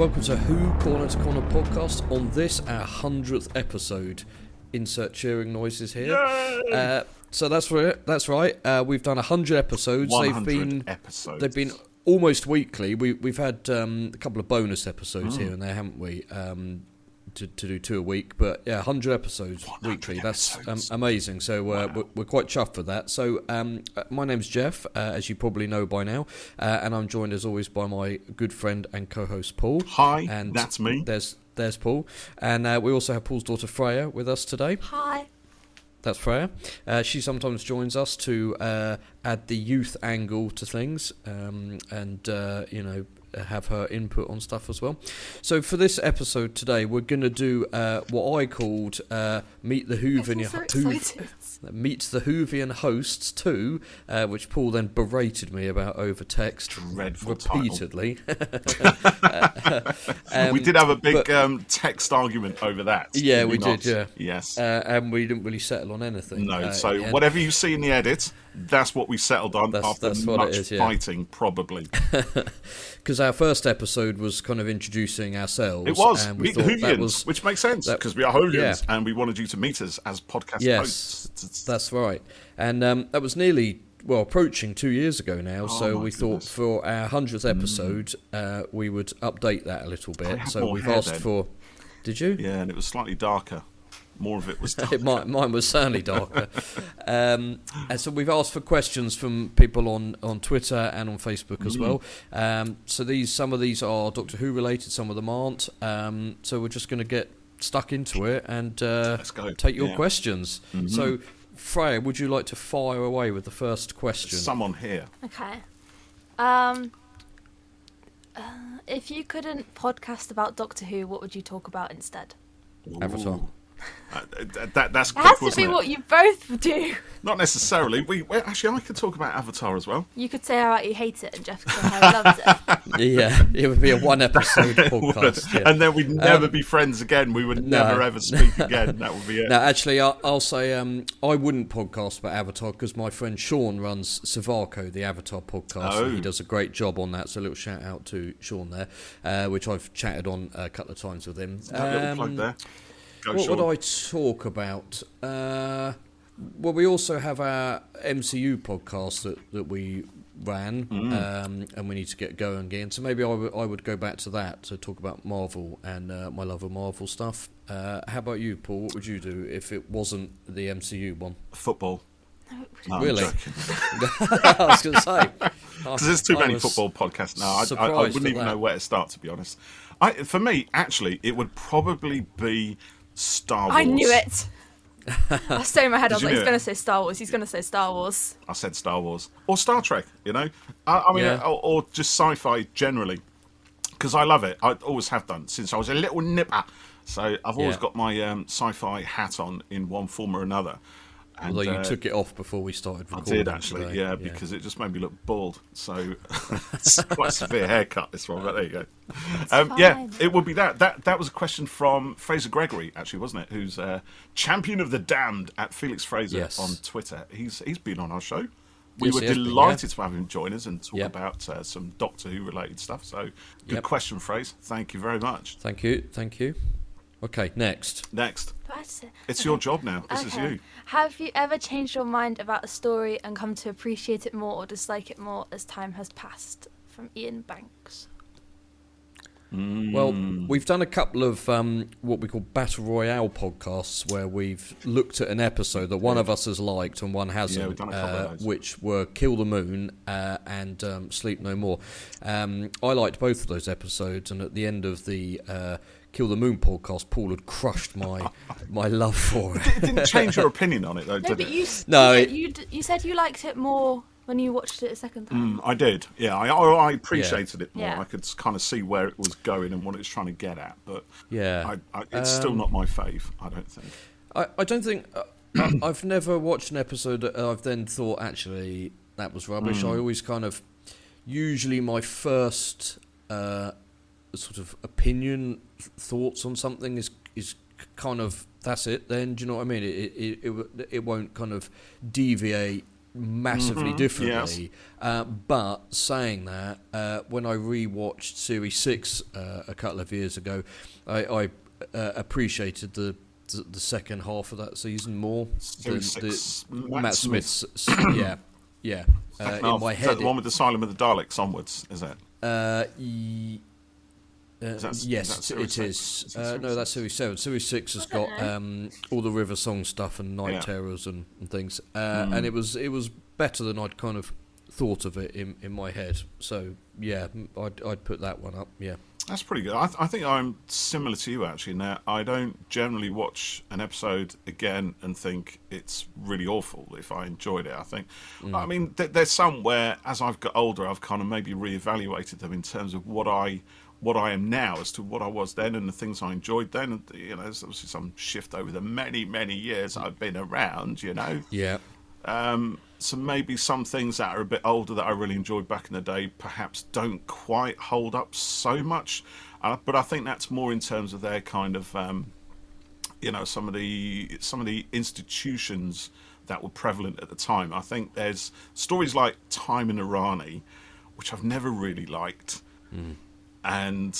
welcome to Who Corner to Corner podcast. On this, our 100th episode. Insert cheering noises here. So that's right. We've done 100 episodes. 100 episodes. They've been almost weekly. We've had a couple of bonus episodes here and there, haven't we? To do 2 a week, but yeah, 100 episodes weekly. That's amazing. So we're quite chuffed with that. So my name's Geoff, as you probably know by now, and I'm joined as always by my good friend and co-host Paul. Hi, and that's me. There's Paul, and we also have Paul's daughter Freya with us today. Hi. That's Freya. She sometimes joins us to add the youth angle to things, and have her input on stuff as well. So for this episode today, we're going to do what I called Meet the Whovian Hosts 2, which Paul then berated me about over text repeatedly. We did have a big text argument over that. Yeah, we did, yeah. Yes. And we didn't really settle on anything. No, so whatever you see in the edit, that's what we settled on after much fighting, probably. Because our first episode was kind of introducing ourselves. It was, Meet the Whovians, which makes sense, because we are Whovians, and we wanted you to meet us as podcast hosts. That's right. And that was nearly, approaching 2 years ago now, so we thought for our 100th episode, we would update that a little bit. So we've asked for... Did you? Yeah, and it was slightly darker. More of it was darker. Mine was certainly darker. And so we've asked for questions from people on Twitter and on Facebook as well. So some of these are Doctor Who related, some of them aren't. So we're just going to get stuck into it and take your questions. Mm-hmm. So, Freya, would you like to fire away with the first question? Someone here. Okay. If you couldn't podcast about Doctor Who, what would you talk about instead? Avatar. That's quick, it has to be what you both do. Not necessarily. Actually, I could talk about Avatar as well. You could say how you hate it, and Geoff could say how he loves it. Yeah, it would be a one-episode podcast. Yeah. And then we'd never be friends again. We would never ever speak again. That would be it. No, actually, I'll say I wouldn't podcast about Avatar because my friend Sean runs Savarco, the Avatar podcast. And he does a great job on that. So a little shout out to Sean there, which I've chatted on a couple of times with him. That little plug there. What would I talk about? We also have our MCU podcast that we ran, and we need to get going again. So maybe I would go back to that to talk about Marvel and my love of Marvel stuff. How about you, Paul? What would you do if it wasn't the MCU one? Football. No, really? I was going to say. Because there's too many football podcasts now. I wouldn't even know where to start, to be honest. For me, actually, it would probably be Star Wars. I knew it. I was saying in my head, I was like, he's going to say Star Wars. He's going to say Star Wars. I said Star Wars. Or Star Trek, or just sci-fi generally. Because I love it. I always have done since I was a little nipper. So I've always got my sci-fi hat on in one form or another. And, although you took it off before we started recording. I did actually, today. Because it just made me look bald. So it's quite a severe haircut, this one, but there you go. It would be that. That was a question from Fraser Gregory, actually, wasn't it? Who's champion of the damned at Felix Fraser on Twitter. He's been on our show. We were delighted to have him join us and talk about some Doctor Who related stuff. So good question, Fraser. Thank you very much. Thank you. Okay, next. It's your job now. This is you. Have you ever changed your mind about a story and come to appreciate it more or dislike it more as time has passed? From Ian Banks. Well, we've done a couple of what we call Battle Royale podcasts where we've looked at an episode that one of us has liked and one hasn't, we've done a couple of those. Which were Kill the Moon and Sleep No More. I liked both of those episodes, and at the end of the Kill the Moon podcast, Paul had crushed my love for it. It didn't change your opinion on it, though, did it? You said you liked it more when you watched it a second time. I did, yeah. I appreciated it more. I could kind of see where it was going and what it was trying to get at, but it's still not my fave, I don't think. I don't think... I've never watched an episode that I've then thought, actually, that was rubbish. I always kind of... Usually my first... sort of opinion, thoughts on something is kind of, that's it then, do you know what I mean? It won't kind of deviate massively differently. But saying that, when I rewatched Series 6 a couple of years ago, I appreciated the second half of that season more. Series 6, Matt Smith's, in my head. Is that the one with the Asylum of the Daleks onwards, is it? Yes, it is. No, that's Series 7. Series 6 has got all the River Song stuff and Night Terrors and things. And it was better than I'd kind of thought of it in my head. So, yeah, I'd put that one up, yeah. That's pretty good. I think I'm similar to you, actually. Now, I don't generally watch an episode again and think it's really awful if I enjoyed it, I think. I mean, there's some where, as I've got older, I've kind of maybe reevaluated them in terms of what I am now as to what I was then and the things I enjoyed then. And, there's obviously some shift over the many, many years I've been around, Yeah. So maybe some things that are a bit older that I really enjoyed back in the day perhaps don't quite hold up so much. But I think that's more in terms of their kind of, some of the institutions that were prevalent at the time. I think there's stories like Time in Irani, which I've never really liked. And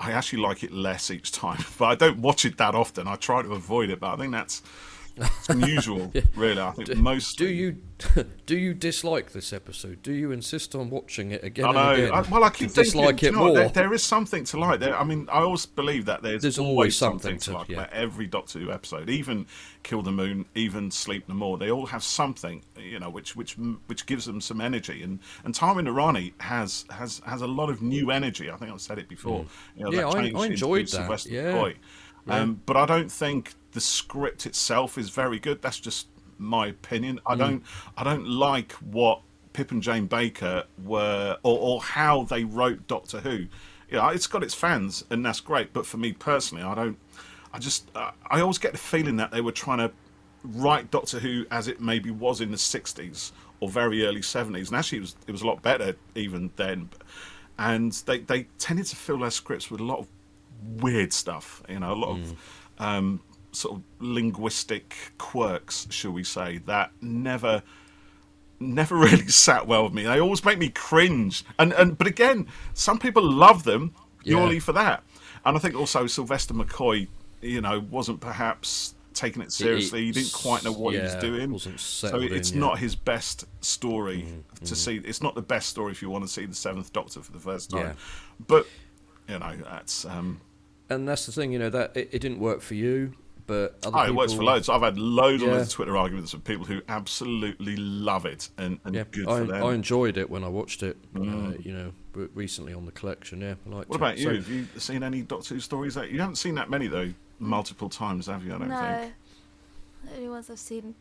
I actually like it less each time, but I don't watch it that often. I try to avoid it, but I think that's unusual, really. I think most. Do you dislike this episode? Do you insist on watching it again? I and again? I keep thinking, dislike it more. There is something to like. I always believe that there's always something to like about every Doctor Who episode. Even Kill the Moon, even Sleep No More. They all have something, which gives them some energy. And Time in Irani has a lot of new energy. I think I've said it before. I enjoyed that. Sylvester McCoy. But I don't think the script itself is very good. That's just my opinion. I don't like what Pip and Jane Baker were, or how they wrote Doctor Who. It's got its fans, and that's great. But for me personally, I always get the feeling that they were trying to write Doctor Who as it maybe was in the 60s or very early 70s, and actually it was a lot better even then. And they tended to fill their scripts with a lot of weird stuff, a lot of sort of linguistic quirks, shall we say, that never really sat well with me. They always make me cringe. But again, some people love them purely for that. And I think also Sylvester McCoy, wasn't perhaps taking it seriously. He didn't quite know what he was doing. So it's not his best story to see. It's not the best story if you want to see the Seventh Doctor for the first time. Yeah. But that's. And that's the thing, that it didn't work for you, but other people... it works for loads. I've had loads of Twitter arguments with people who absolutely love it, and good for them. I enjoyed it when I watched it, recently on the collection. Yeah, I liked it. What about you? Have you seen any Doctor Who stories? You haven't seen that many though, multiple times, have you? I don't think. No, the only ones I've seen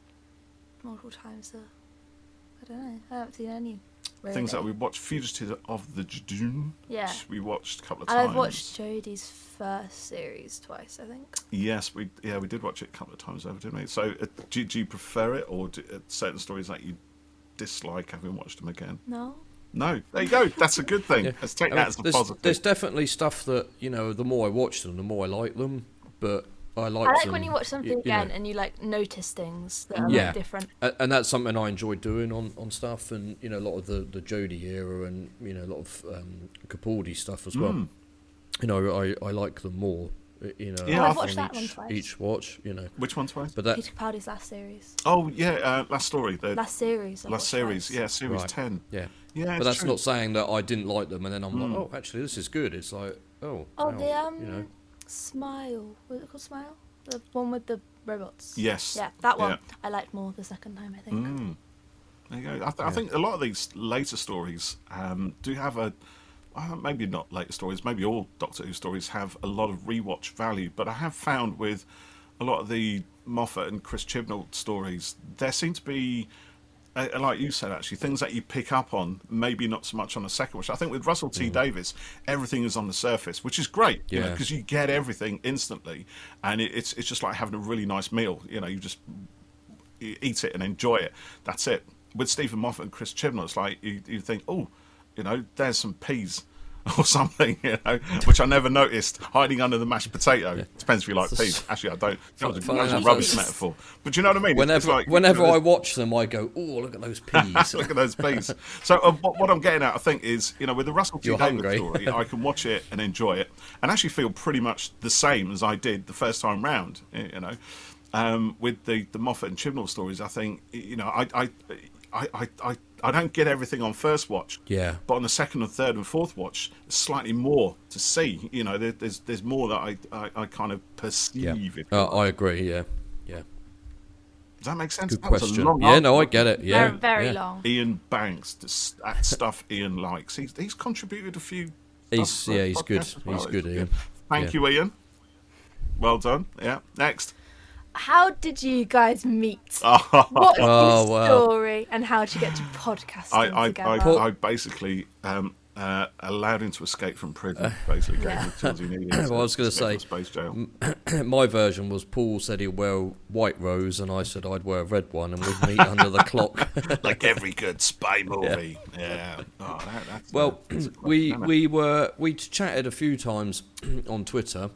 multiple times are, I don't know. I haven't seen any. Really. Things that we watched, Fugitive of the June. Yeah. Which we watched a couple of and times. I've watched Jodie's first series twice, I think. Yes, we did watch it a couple of times over, didn't we? So, do you prefer it, or certain stories that you dislike having watched them again? No. No, there you go. That's a good thing. Let's take that as a positive. There's definitely stuff that the more I watch them, the more I like them. But I like when you watch something again and you notice things that are different. And that's something I enjoy doing on stuff, and a lot of the Jodie era, and a lot of Capaldi stuff as well. I like them more. I've watched that one twice. Each watch, Which one twice? But that Peter Capaldi's last series. Oh yeah, last story. Last series. Last series. Yeah, series 10. Yeah. Yeah, but that's true. Not saying that I didn't like them, and then I'm like, oh, actually, this is good. It's like, Smile. Was it called Smile? The one with the robots. Yes. Yeah, that one. Yeah. I liked more the second time, I think. There you go. I think a lot of these later stories do have maybe not later stories, maybe all Doctor Who stories have a lot of rewatch value, but I have found with a lot of the Moffat and Chris Chibnall stories, there seem to be, like you said, actually, things that you pick up on, maybe not so much on the second watch. I think with Russell T Davies, everything is on the surface, which is great, because you get everything instantly, and it's just like having a really nice meal. You just eat it and enjoy it. That's it. With Stephen Moffat and Chris Chibnall, it's like you think, oh, there's some peas. or something, which I never noticed, hiding under the mashed potato. Yeah. Depends if you like peas. Actually, I don't. That was a rubbish metaphor. But do you know what I mean? Whenever I watch them, I go, "Oh, look at those peas! Look at those peas." So what I'm getting at, I think, is with the Russell T Davies story, I can watch it and enjoy it, and actually feel pretty much the same as I did the first time round. With the Moffat and Chibnall stories, I think I don't get everything on first watch. Yeah. But on the second and third and fourth watch, there's slightly more to see. There's more that I kind of perceive. Yeah. I agree. Yeah. Yeah. Does that make sense? Good question. Yeah. No, I get it. Yeah. Very long. Ian Banks, that stuff Ian likes. He's contributed a few. He's good. Well. He's good, Ian. Thank you, Ian. Well done. Yeah. Next. How did you guys meet? What's the story, and how did you get to podcasting together? I basically allowed him to escape from prison. Basically, gave him the tools he needed. Well, I was going to say, space jail. My version was Paul said he'd wear a white rose, and I said I'd wear a red one, and we'd meet under the clock, like every good spy movie. Yeah. We chatted a few times on Twitter.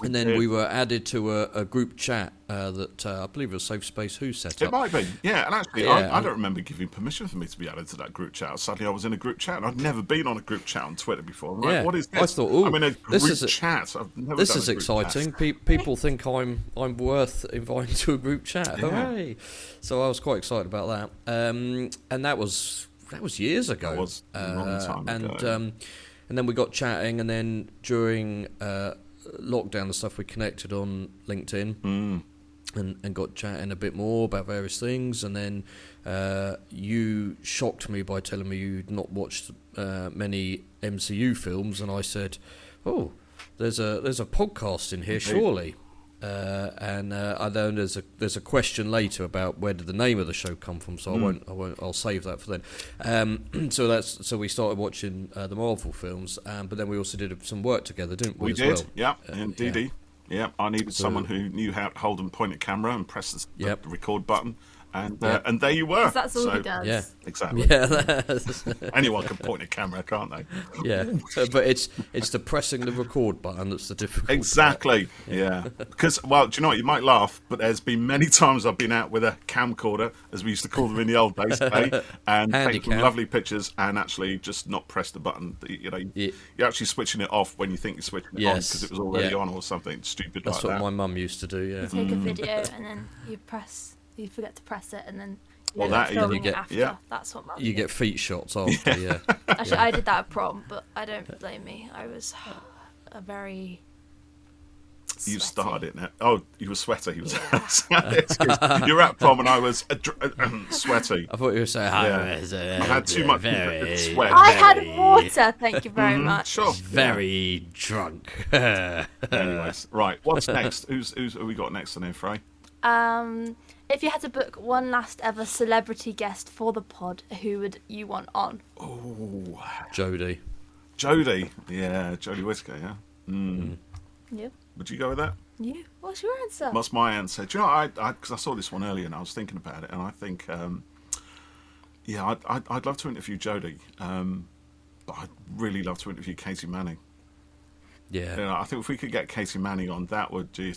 And then we were added to a group chat that I believe it was Safe Space Who set up. It might be, yeah. And actually, I don't remember giving permission for me to be added to that group chat. Suddenly, I was in a group chat, and I'd never been on a group chat on Twitter before. I'm like, what is this? I thought, I'm in a group chat. I've never this done is a group exciting. Chat. People think I'm worth inviting to a group chat. Yeah. Hooray! So I was quite excited about that. And that was years ago. That was a long time ago. And then we got chatting, and then during lockdown and stuff, we connected on LinkedIn and got chatting a bit more about various things. And then you shocked me by telling me you'd not watched many MCU films, and I said, "Oh, there's a podcast in here, surely." And I know there's a question later about where did the name of the show come from, so I'll save that for then. So we started watching the Marvel films, but then we also did some work together, didn't we? We did, well? Yeah, indeed. Yeah, I needed someone who knew how to hold and point a camera and press the record button. And there you were. That's all he does. Yeah, exactly. Yeah, anyone can point a camera, can't they? Yeah, but it's the pressing the record button that's the difficult. Exactly. Yeah. Because, well, do you know what? You might laugh, but there's been many times I've been out with a camcorder, as we used to call them in the old days, and take some lovely pictures, and actually just not press the button. You're actually switching it off when you think you're switching it on because it was already on or something stupid that's like that. That's what my mum used to do. Yeah. You take a video and then you forget to press it, and then you get after. Yeah. That's what you get feet shots after. Yeah. Actually, I did that at prom, but I don't blame me. I was a very sweaty. You started it now. Oh, you were sweaty. You were You're at prom, and I was sweaty. I thought you were saying I had too much sweat. I had water. Thank you very much. Sure. Very drunk. Anyways, right. What's next? Who's we got next on here, Frey? If you had to book one last ever celebrity guest for the pod, who would you want on? Oh, Jodie. Yeah, Jodie Whittaker. Yeah. Yeah. Would you go with that? Yeah. What's your answer? What's my answer? Do you know, because I saw this one earlier and I was thinking about it, and I think, I'd love to interview Jodie, but I'd really love to interview Katie Manning. Yeah. I think if we could get Katie Manning on, that would be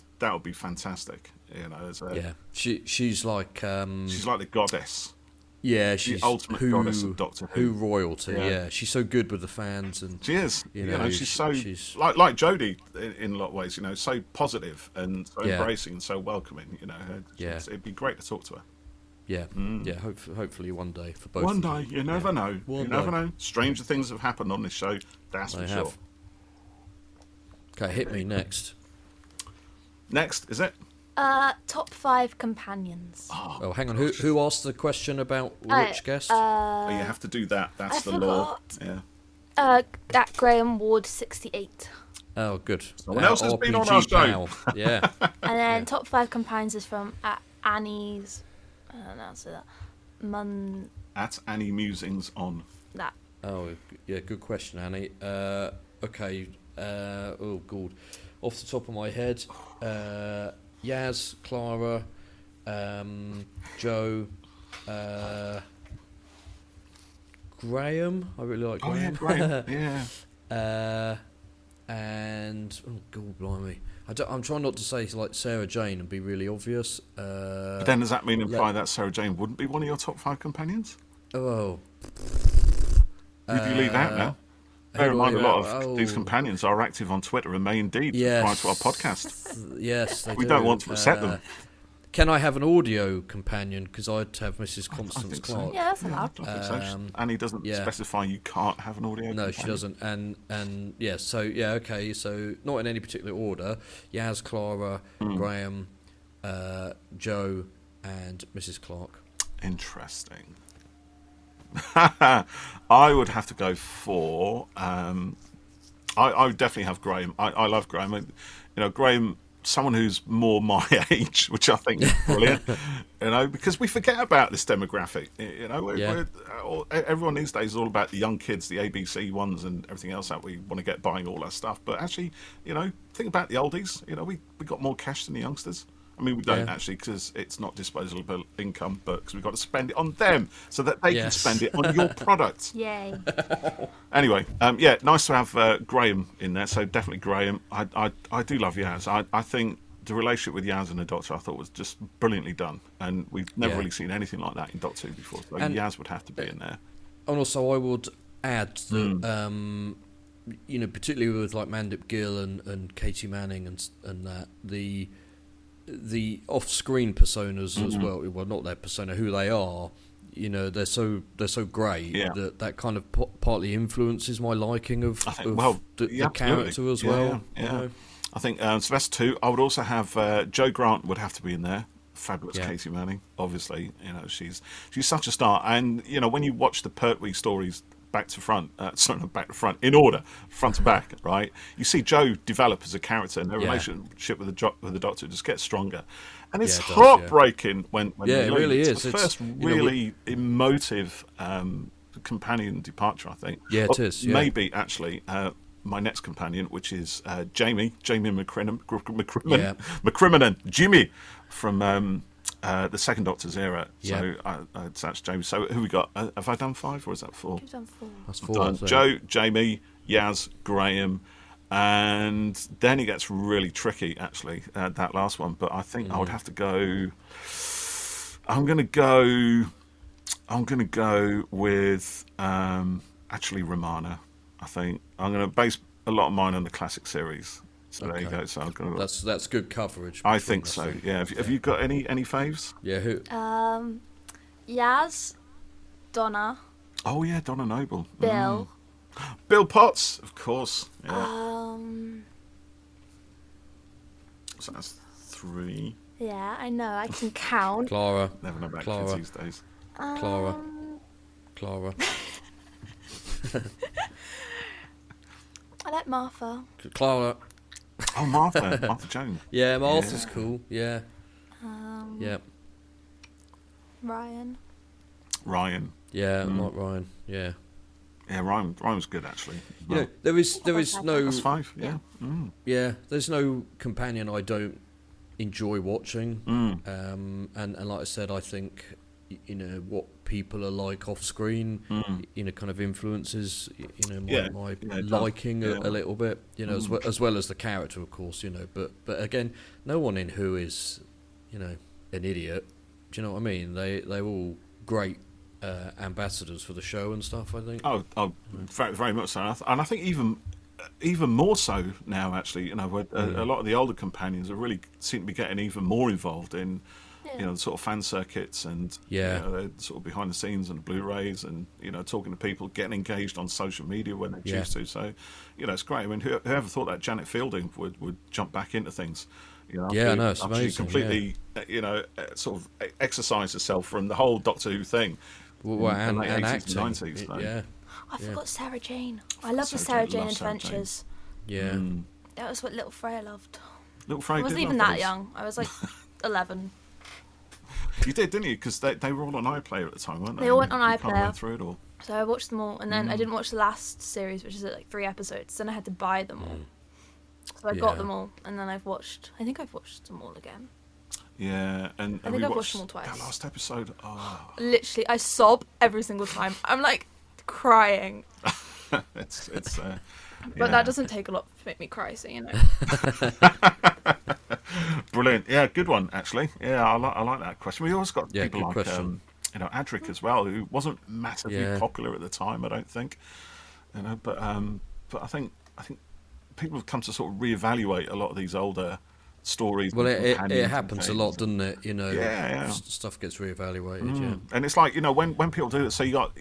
fantastic. She's like the goddess. Yeah, she's the ultimate goddess of Doctor Who royalty. Yeah, she's so good with the fans, and she is. She's so like Jodie in a lot of ways. So positive and so embracing and so welcoming. It'd be great to talk to her. Yeah, Hopefully one day for both. One day, you never know. You never know. Stranger things have happened on this show. That's for sure. Okay, hit me next. Next, is it? Top 5 companions. Oh, hang on. Who asked the question about which guest? You have to do that. That's the law. Yeah. At Graham Ward 68. Oh, good. Someone else has been on our show. Yeah. And then top 5 companions is from at Annie's. I don't know how to say that. At Annie Musings on. That. Oh, yeah. Good question, Annie. Okay. Oh, God. Off the top of my head, Yaz, Clara, Joe, Graham. I really like Graham. Oh, yeah, Graham. and oh god, blimey, I'm trying not to say like Sarah Jane and be really obvious. But then does that imply that Sarah Jane wouldn't be one of your top 5 companions? Oh, Who do you leave out now? Bear in mind, a lot of these companions are active on Twitter and may indeed reply to our podcast. Yes, we don't want to upset them. Can I have an audio companion? Because I'd have Mrs. Constance Clark. So. Yeah, that's allowed. Annie doesn't specify you can't have an audio companion. No, she doesn't. And yeah, so yeah, okay. So not in any particular order. Yaz, Clara, Graham, Joe, and Mrs. Clark. Interesting. I would have to go for. I would definitely have Graham. I love Graham. Graham, someone who's more my age, which I think is brilliant. Because we forget about this demographic. Everyone these days is all about the young kids, the ABC ones, and everything else that we want to get buying all that stuff. But actually, think about the oldies. We got more cash than the youngsters. I mean, we don't actually, because it's not disposable income, but because we've got to spend it on them so that they can spend it on your product. Yay. Anyway, nice to have Graham in there. So definitely Graham. I do love Yaz. I think the relationship with Yaz and the Doctor I thought was just brilliantly done. And we've never really seen anything like that in Doctor Who before. So Yaz would have to be in there. And also I would add that, particularly with like Mandip Gill and Katie Manning and that, the off-screen personas as well not their persona, who they are, they're so great that kind of partly influences my liking of the character as well. I think Sylvester too. I would also have Joe Grant would have to be in there. Fabulous Katie Manning, obviously. She's such a star. And when you watch the Pertwee stories back to front, back to front, in order, front to back, right? You see Joe develop as a character, and their relationship with the Doctor just gets stronger, and it's heartbreaking when it really is. It's the first really emotive companion departure, I think. Yeah, it is. Yeah. Maybe actually my next companion, which is Jamie McCrimmon, Jimmy from. The second Doctor's era. So that's Jamie. So who we got? Have I done 5 or is that 4? You've done 4. That's 4. Joe, Jamie, Yaz, Graham, and then it gets really tricky. Actually, that last one. But I think I would have to go. I'm going to go with actually Romana. I think I'm going to base a lot of mine on the classic series. So there you go. So I'm gonna. That's good coverage. I think so. Yeah. Have you got any faves? Yeah. Who? Yaz, Donna. Oh yeah, Donna Noble. Bill. Bill Potts, of course. Yeah. So that's 3. Yeah, I know. I can count. Clara. Never know about kids these days. Clara. I like Martha. Clara. Oh, Martha Jones. Yeah, Martha's cool. Yeah. Ryan. Yeah, I like Ryan. Yeah. Yeah, Ryan was good actually. Well, there is no. That's 5. Yeah. Yeah, there's no companion I don't enjoy watching. And like I said, I think what people are like off screen, kind of influences my liking a little bit, as well as the character, of course, but again, no one in Who is an idiot. Do you know what I mean? They're all great ambassadors for the show and stuff, I think. Oh, very, very much so. And I think even more so now, actually, where a lot of the older companions are really seem to be getting even more involved in the sort of fan circuits and they're sort of behind the scenes and Blu-rays and talking to people, getting engaged on social media when they choose to. So it's great. I mean, whoever thought that Janet Fielding would jump back into things? It's amazing. She completely sort of exercised herself from the whole Doctor Who thing. And late 80s acting. and 90s. So. I forgot Sarah Jane. I love the Sarah Jane adventures. Yeah. That was what Little Freya loved. Little Freya I wasn't even that young. I was like 11. You did, didn't you? Because they were all on iPlayer at the time, weren't they? They all went on iPlayer. Went through it all. So I watched them all, and then I didn't watch the last series, which is like 3 episodes. Then I had to buy them all. So I got them all, and then I think I've watched them all again. Yeah, and I think I've watched them all twice. That last episode, literally, I sob every single time. I'm like crying. It's But that doesn't take a lot to make me cry, so Brilliant. Yeah, good one actually. Yeah, I like that question. We always got people like Adric as well, who wasn't massively popular at the time, I don't think. But I think people have come to sort of reevaluate a lot of these older stories. Well, it happens a lot, doesn't it? Stuff gets reevaluated. And it's like, when people do it, so you got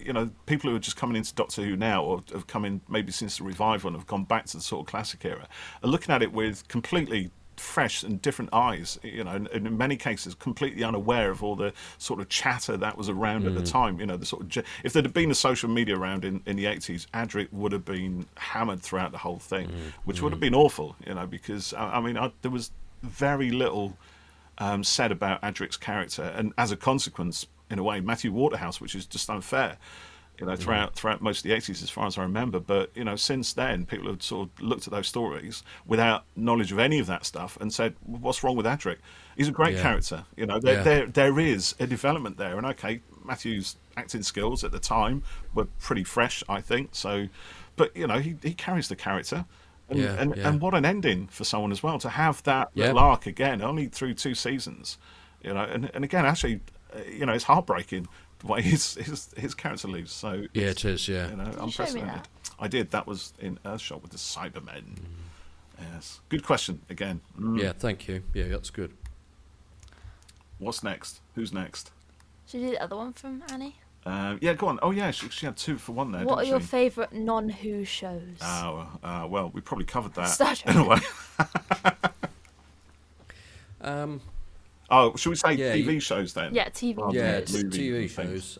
people who are just coming into Doctor Who now, or have come in maybe since the revival and have gone back to the sort of classic era, are looking at it with completely fresh and different eyes, and in many cases completely unaware of all the sort of chatter that was around at the time. The sort of, if there'd have been a social media around in the 80s, Adric would have been hammered throughout the whole thing, which would have been awful, because there was very little said about Adric's character, and as a consequence, in a way, Matthew Waterhouse, which is just unfair, throughout most of the 80s, as far as I remember. But since then, people have sort of looked at those stories without knowledge of any of that stuff and said, "What's wrong with Adric? He's a great character." There is a development there, and okay, Matthew's acting skills at the time were pretty fresh, I think. So, but he carries the character. And what an ending for someone as well, to have that little arc again, only through 2 seasons, and again, actually, it's heartbreaking the way his character leaves. So it is. Unprecedented. I did. That was in Earthshot with the Cybermen. Yes, good question again. Yeah, thank you. Yeah, that's good. What's next? Who's next? Should we do the other one from Annie? Go on. Oh, yeah, she had 2 for 1 there. What are your favourite non-Who shows? Well, we probably covered that Star Trek. in a way. Should we say TV shows then? Yeah, TV shows. TV shows.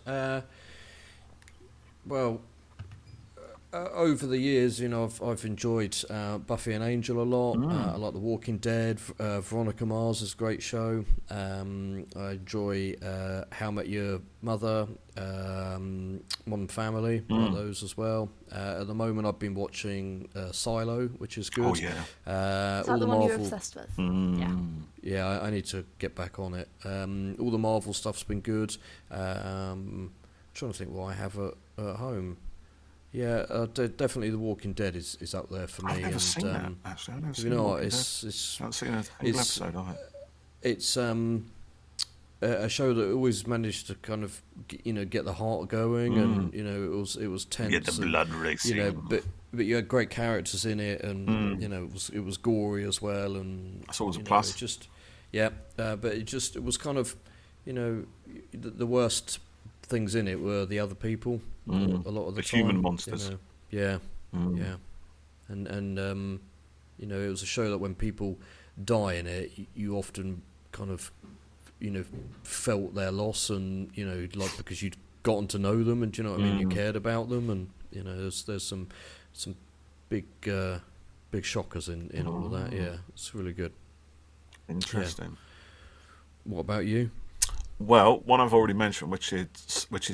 Over the years, I've enjoyed Buffy and Angel a lot. I like The Walking Dead. Veronica Mars is a great show. I enjoy How I Met Your Mother, Modern Family, one of those as well. At the moment, I've been watching Silo, which is good. Oh, yeah. Is that the one you're obsessed with? Yeah, I need to get back on it. All the Marvel stuff's been good. I'm trying to think what I have at home. Yeah, definitely The Walking Dead is up there for me. I've never seen that, actually. I've never seen it's I haven't seen a single episode of it. It's a show that always managed to kind of get the heart going, and it was tense. Get the blood racing. But you had great characters in it, and it was gory as well, and that's always a plus. But it was kind of the worst things in it were the other people a lot of the time. Human monsters. And it was a show that when people die in it, you often kind of felt their loss, and because you'd gotten to know them, and do you know what I mean, you cared about them, and there's some big shockers in all of that. Yeah, it's really good. Interesting. What about you? Well, one I've already mentioned, which is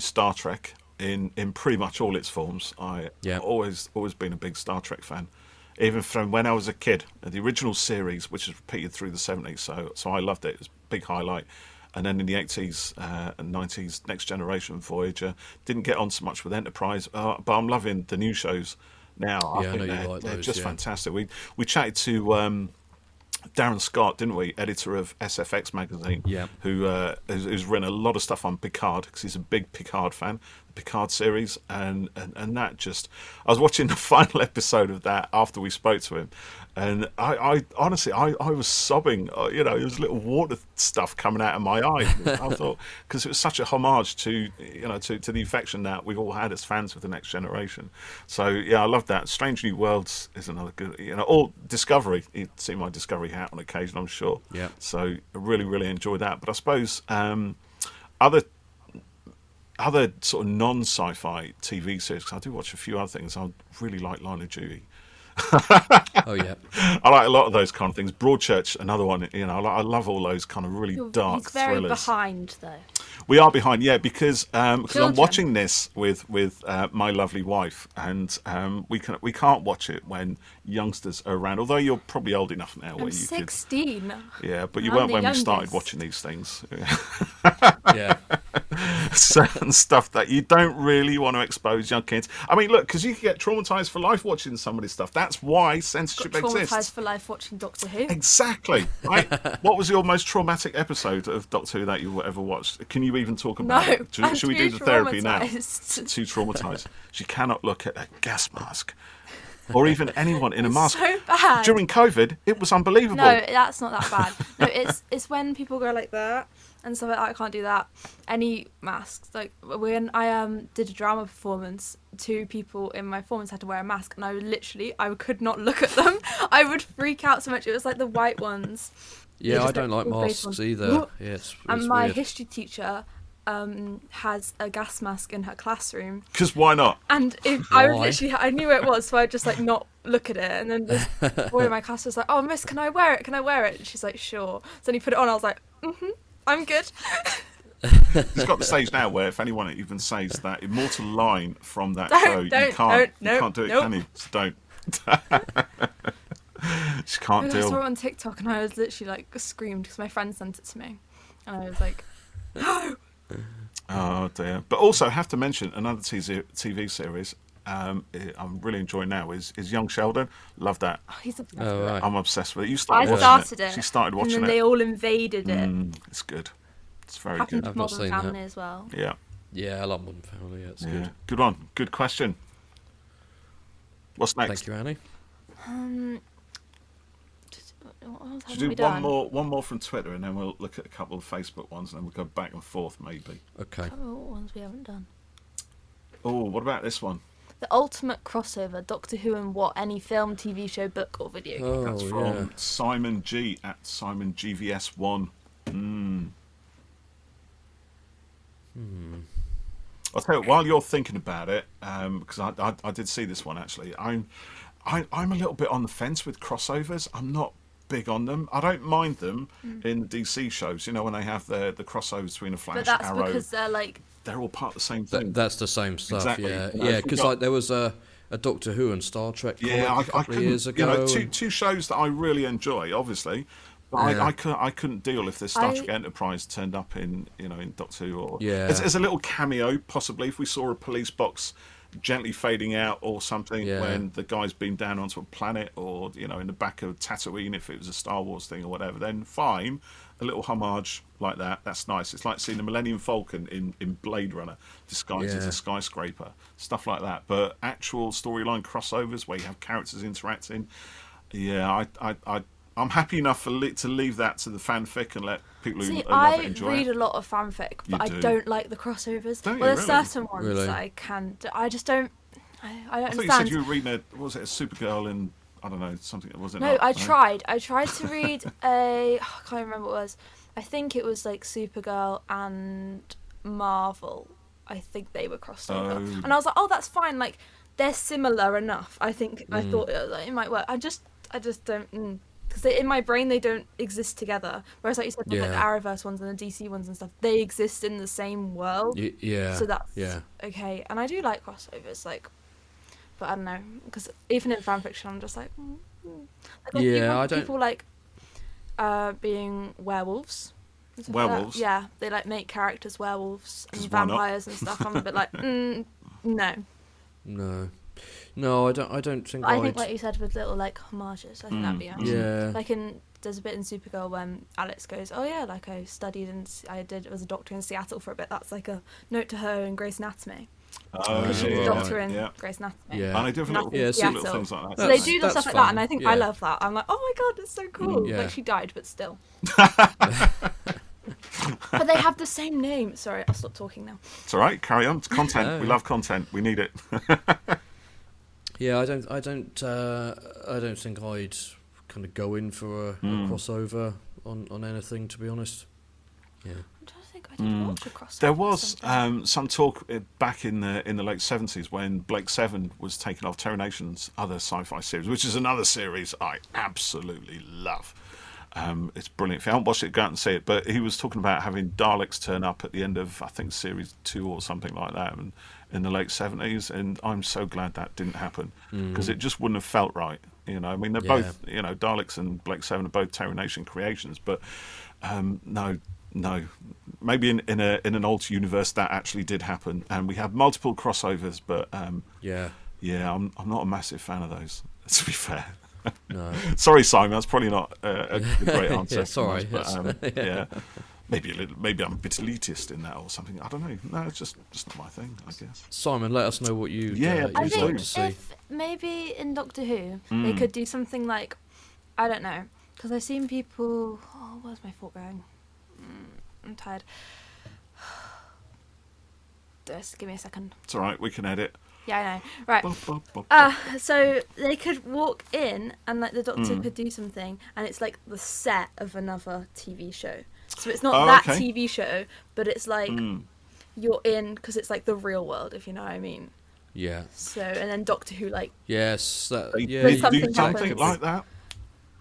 Star Trek in pretty much all its forms. I've always been a big Star Trek fan, even from when I was a kid. The original series, which is repeated through the 70s, so I loved it. It was a big highlight. And then in the 80s and 90s, Next Generation, Voyager. Didn't get on so much with Enterprise, but I'm loving the new shows now. I think they're just fantastic. We chatted to Darren Scott, didn't we, editor of SFX magazine, who's written a lot of stuff on Picard, because he's a big Picard fan, the Picard series, and that just, I was watching the final episode of that after we spoke to him, and I honestly was sobbing. There was little water stuff coming out of my eye. I thought, because it was such a homage to to the affection that we've all had as fans of the Next Generation. So I love that. Strange New Worlds is another good. All Discovery. You'd see my Discovery hat on occasion, I'm sure. Yeah. So I really enjoyed that. But I suppose other sort of non-sci-fi TV series, because I do watch a few other things. I really like Line of Duty. Oh yeah, I like a lot of those kind of things. Broadchurch, another one. I love all those kind of really dark He's very thrillers. behind, though. We are behind, because I'm watching this with my lovely wife, and we can't watch it when youngsters are around. Although you're probably old enough now where I'm 16. Yeah, but you weren't when we started watching these things. Yeah. certain stuff that you don't really want to expose young kids. I mean, look, because you can get traumatized for life watching some of this stuff. That's why censorship exists. Traumatized for life watching Doctor Who. Exactly. Right? What was your most traumatic episode of Doctor Who that you ever watched? Can you even talk about it? Should we do the therapy now? Too traumatized. She cannot look at a gas mask. Or even anyone in a mask. So bad. During COVID, it was unbelievable. No, that's not that bad. No, it's when people go like that and stuff like that. I can't do that. Any masks. Like when I did a drama performance, 2 people in my performance had to wear a mask, and I could not look at them. I would freak out so much. It was like the white ones. Yeah, I don't like masks either. Yeah, it's and my weird. history teacher has a gas mask in her classroom. Because why not? And if I knew where it was, so I'd just like not look at it. And then this boy in my class was like, "Oh, miss, can I wear it? Can I wear it?" And she's like, "Sure." So then he put it on. I was like, I'm good. It's got the stage now where if anyone even says that immortal line from that show, you can't do it, can you? So don't. Just can't deal. I saw it on TikTok and I was literally like screamed because my friend sent it to me, and I was like, no. Oh dear! But also have to mention another TV series I'm really enjoying now is Young Sheldon. Love that. Oh, he's obsessed with it. I'm obsessed with it. I started it. She started watching it. And then they all invaded it. It's good. It's very Happened good. to Modern Family as well. Yeah. Yeah, I love Modern Family. Yeah, it's good. Good one. Good question. What's next? Thank you, Annie. Should we do one more from Twitter, and then we'll look at a couple of Facebook ones, and then we'll go back and forth maybe. Okay. What ones we haven't done? Oh, what about this one? The ultimate crossover: Doctor Who and what? Any film, TV show, book, or video game? That's from Simon G at SimonGVS1. I'll tell you, while you're thinking about it, because I did see this one actually. I'm a little bit on the fence with crossovers. I'm not big on them. I don't mind them in the DC shows, you know, when they have the crossovers between a Flash, but that's Arrow. Because they're all part of the same thing. That's the same stuff. Exactly. Yeah, because like there was a Doctor Who and Star Trek comic a couple of years ago. You know, two shows that I really enjoy, obviously. But I couldn't deal if the Star Trek Enterprise turned up in Doctor Who, or as a little cameo, possibly if we saw a police box gently fading out or something when the guy's been down onto a planet, or in the back of Tatooine if it was a Star Wars thing or whatever, then fine. A little homage like that's nice. It's like seeing the Millennium Falcon in Blade Runner disguised as a skyscraper, stuff like that. But actual storyline crossovers where you have characters interacting, I'm happy enough to leave that to the fanfic and let people who love it enjoy it. I read a lot of fanfic, but I don't like the crossovers. Don't you, there's really? certain ones that I can. I just don't. I don't understand. I thought you said you were reading a Supergirl in, I don't know, something. Was it? No, not? I tried. I tried to read I can't remember what it was. I think it was like Supergirl and Marvel. I think they were crossed over, and I was like, oh, that's fine. Like they're similar enough. I think I thought it might work. I just don't. Because in my brain they don't exist together. Whereas, like you said, like the Arrowverse ones and the DC ones and stuff, they exist in the same world. So that's okay. And I do like crossovers, but I don't know, because even in fanfiction, I'm just like, I don't. People like being werewolves. Werewolves. They like make characters werewolves and vampires and stuff. I'm a bit like, no. No, I don't think. I think, like you said, with little like homages, I think that'd be nice. Yeah. Like there's a bit in Supergirl when Alex goes, "Oh yeah, like I studied and I was a doctor in Seattle for a bit." That's like a note to her in Grey's Anatomy. Because she's a doctor in Grey's Anatomy. Yeah. And they do little things like that. So they do stuff like that, and I think I love that. I'm like, oh my god, it's so cool. Like she died, but still. But they have the same name. Sorry, I'll stop talking now. It's all right. Carry on. It's content. We love content. We need it. Yeah, I don't think I'd kind of go in for a crossover on anything, to be honest. Yeah. I'm trying to think. I did watch a crossover. There was some talk back in the late 70s when Blake Seven was taking off Terry Nation's other sci-fi series, which is another series I absolutely love. It's brilliant. If you haven't watched it, go out and see it. But he was talking about having Daleks turn up at the end of, I think, series 2 or something like that, and in the late 70s, and I'm so glad that didn't happen, because it just wouldn't have felt right. I mean, they're both, Daleks and Blake Seven are both Terry Nation creations, but no, maybe in an alt universe that actually did happen, and we have multiple crossovers. But yeah, I'm not a massive fan of those. To be fair. No. Sorry, Simon. That's probably not a great answer. Yeah, sorry. But, yeah. Maybe I'm a bit elitist in that or something. I don't know. No, it's just not my thing, I guess. Simon, let us know what you I you'd think like to see. if maybe in Doctor Who they could do something like, I don't know, because I've seen people. Oh, where's my thought going? I'm tired. Just give me a second. It's all right. We can edit. Yeah, I know. Right. So they could walk in and like the Doctor could do something, and it's like the set of another TV show. So it's not that TV show, but it's like you're in because it's like the real world, if you know what I mean. Yeah. So and then Doctor Who like. Yes. They something do something like that.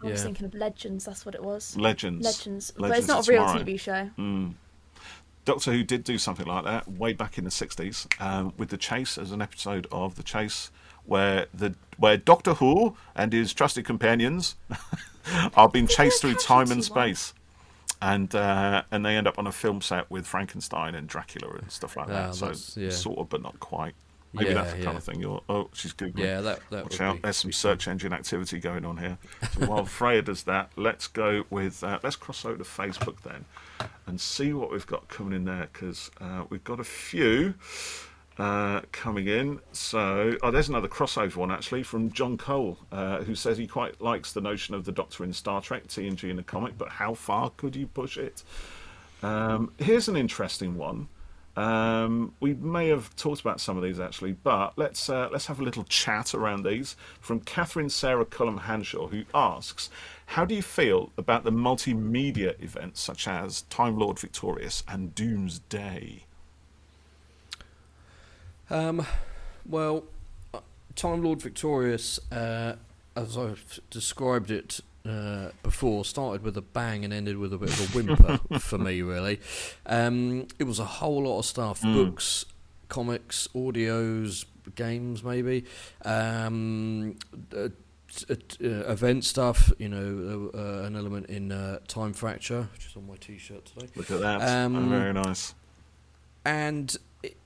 I was thinking of Legends. That's what it was. Legends. But it's not a real TV show. Doctor Who did do something like that way back in the 60s with The Chase, as an episode of The Chase where Doctor Who and his trusted companions are being chased through time and space. And they end up on a film set with Frankenstein and Dracula and stuff like that. So sort of, but not quite. Maybe that's the kind of thing she's Googling. Yeah, that Watch out, there's some search engine activity going on here. So while Freya does that, let's go with, let's cross over to Facebook then and see what we've got coming in there, because we've got a few coming in. So, there's another crossover one actually from John Cole, who says he quite likes the notion of the Doctor in Star Trek, TNG in the comic, but how far could you push it? Here's an interesting one. We may have talked about some of these actually, but let's have a little chat around these from Catherine Sarah Cullum Hanshaw, who asks, how do you feel about the multimedia events such as Time Lord Victorious and Doomsday? Well, Time Lord Victorious, as I've described it before, started with a bang and ended with a bit of a whimper for me, really. It was a whole lot of stuff, books, comics, audios, games maybe, event stuff, an element in Time Fracture, which is on my t-shirt today. Look at that, very nice. And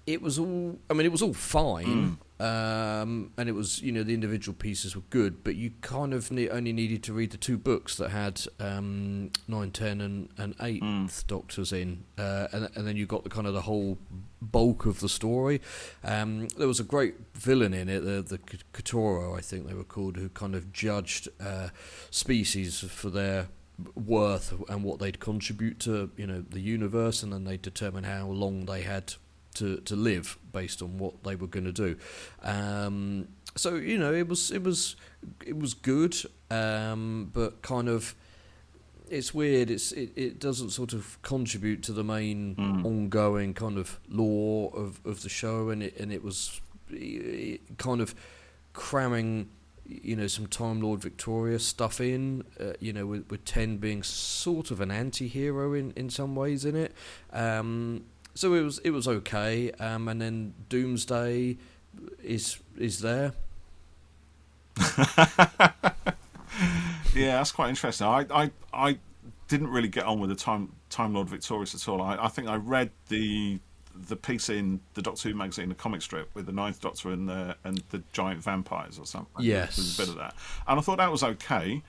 it was all, it was all fine. And it was, the individual pieces were good, but you kind of only needed to read the two books that had 9, 10 and 8th Doctors in, and then you got the whole bulk of the story. There was a great villain in it, the Katoro, I think they were called, who kind of judged species for their worth and what they'd contribute to, the universe, and then they'd determine how long they had to live based on what they were going to do. So it was good, but kind of it's weird. It doesn't sort of contribute to the main ongoing kind of lore of the show, and it was kind of cramming some Time Lord Victorious stuff in, with 10 being sort of an anti-hero in some ways in it. So it was okay, and then Doomsday is there. Yeah, that's quite interesting. I didn't really get on with the Time Lord Victorious at all. I think I read the piece in the Doctor Who magazine, the comic strip with the 9th Doctor and the giant vampires or something. Yes, there was a bit of that, and I thought that was okay,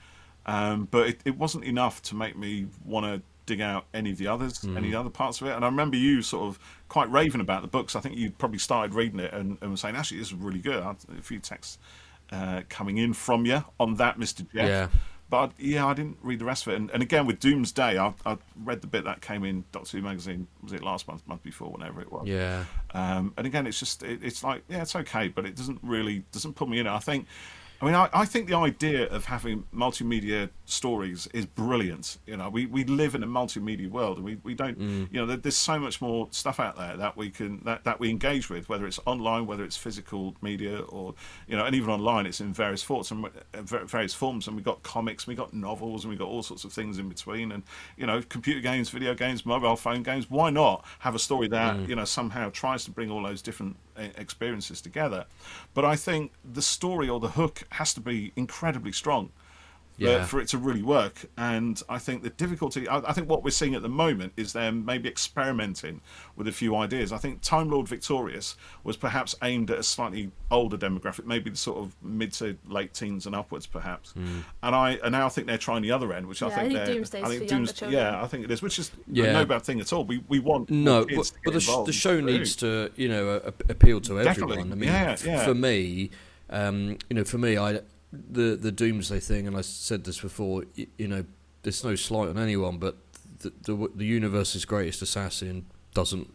but it wasn't enough to make me want to dig out any of the others, any other parts of it. And I remember you sort of quite raving about the books. I think you probably started reading it and were saying, actually, this is really good. A few texts coming in from you on that, Mr. Geoff. Yeah. But I didn't read the rest of it. And again, with Doomsday, I read the bit that came in Doctor Who magazine. Was it last month before, whenever it was? Yeah. And again, it's just it's like, it's okay, but it doesn't put me in it. I think the idea of having multimedia stories is brilliant. We live in a multimedia world, and we don't. There's so much more stuff out there that we can that we engage with, whether it's online, whether it's physical media, or and even online, it's in various forms and we've got comics, we've got novels, and we've got all sorts of things in between, and computer games, video games, mobile phone games. Why not have a story that somehow tries to bring all those different experiences together? But I think the story or the hook has to be incredibly strong for it to really work. And I think the difficulty, I think what we're seeing at the moment is them maybe experimenting with a few ideas. I think Time Lord Victorious was perhaps aimed at a slightly older demographic, maybe the sort of mid to late teens and upwards, perhaps. And I now think they're trying the other end, which I think Doomsday's for younger children. Yeah, I think it is, which is no bad thing at all. We want kids to get involved the show needs to appeal to everyone. Definitely. I mean, for me, the Doomsday thing, and I said this before, there's no slight on anyone, but the universe's greatest assassin doesn't,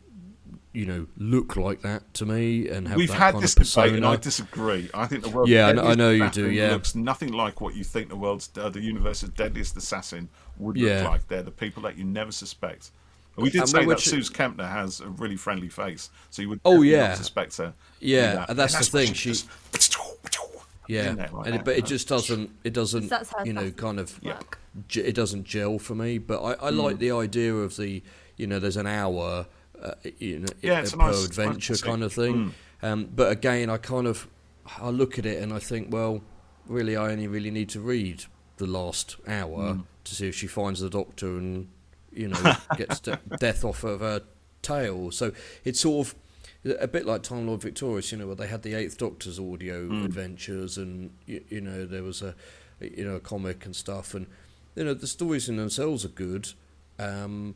look like that to me, and have we've that had kind this of persona. debate, and I disagree. I think the world's I know you do. Yeah, looks nothing like what you think the universe's deadliest assassin would look like. They're the people that you never suspect. We did say that Suze Kempner has a really friendly face, so you would not suspect her. Yeah, and that's the thing. She. Like but it just doesn't. It doesn't. That's how kind of. work. It doesn't gel for me. But I like the idea of the. There's an hour. It's a per nice adventure kind of thing. But again, I look at it and I think, well, really, I only really need to read the last hour to see if she finds the Doctor and gets death off of her tail. So it's sort of a bit like Time Lord Victorious, where they had the Eighth Doctor's audio adventures, and there was a comic and stuff, and the stories in themselves are good, but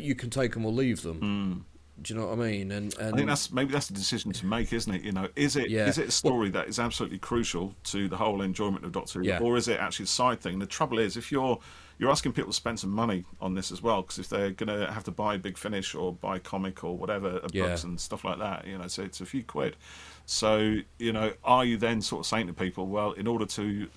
you can take them or leave them. Do you know what I mean? And I think that's a decision to make, isn't it? Is it a story that is absolutely crucial to the whole enjoyment of Doctor Who, or is it actually a side thing? The trouble is, if you're asking people to spend some money on this as well, because if they're going to have to buy Big Finish or buy comic or whatever, books and stuff like that, so it's a few quid. So, are you then sort of saying to people, well, in order to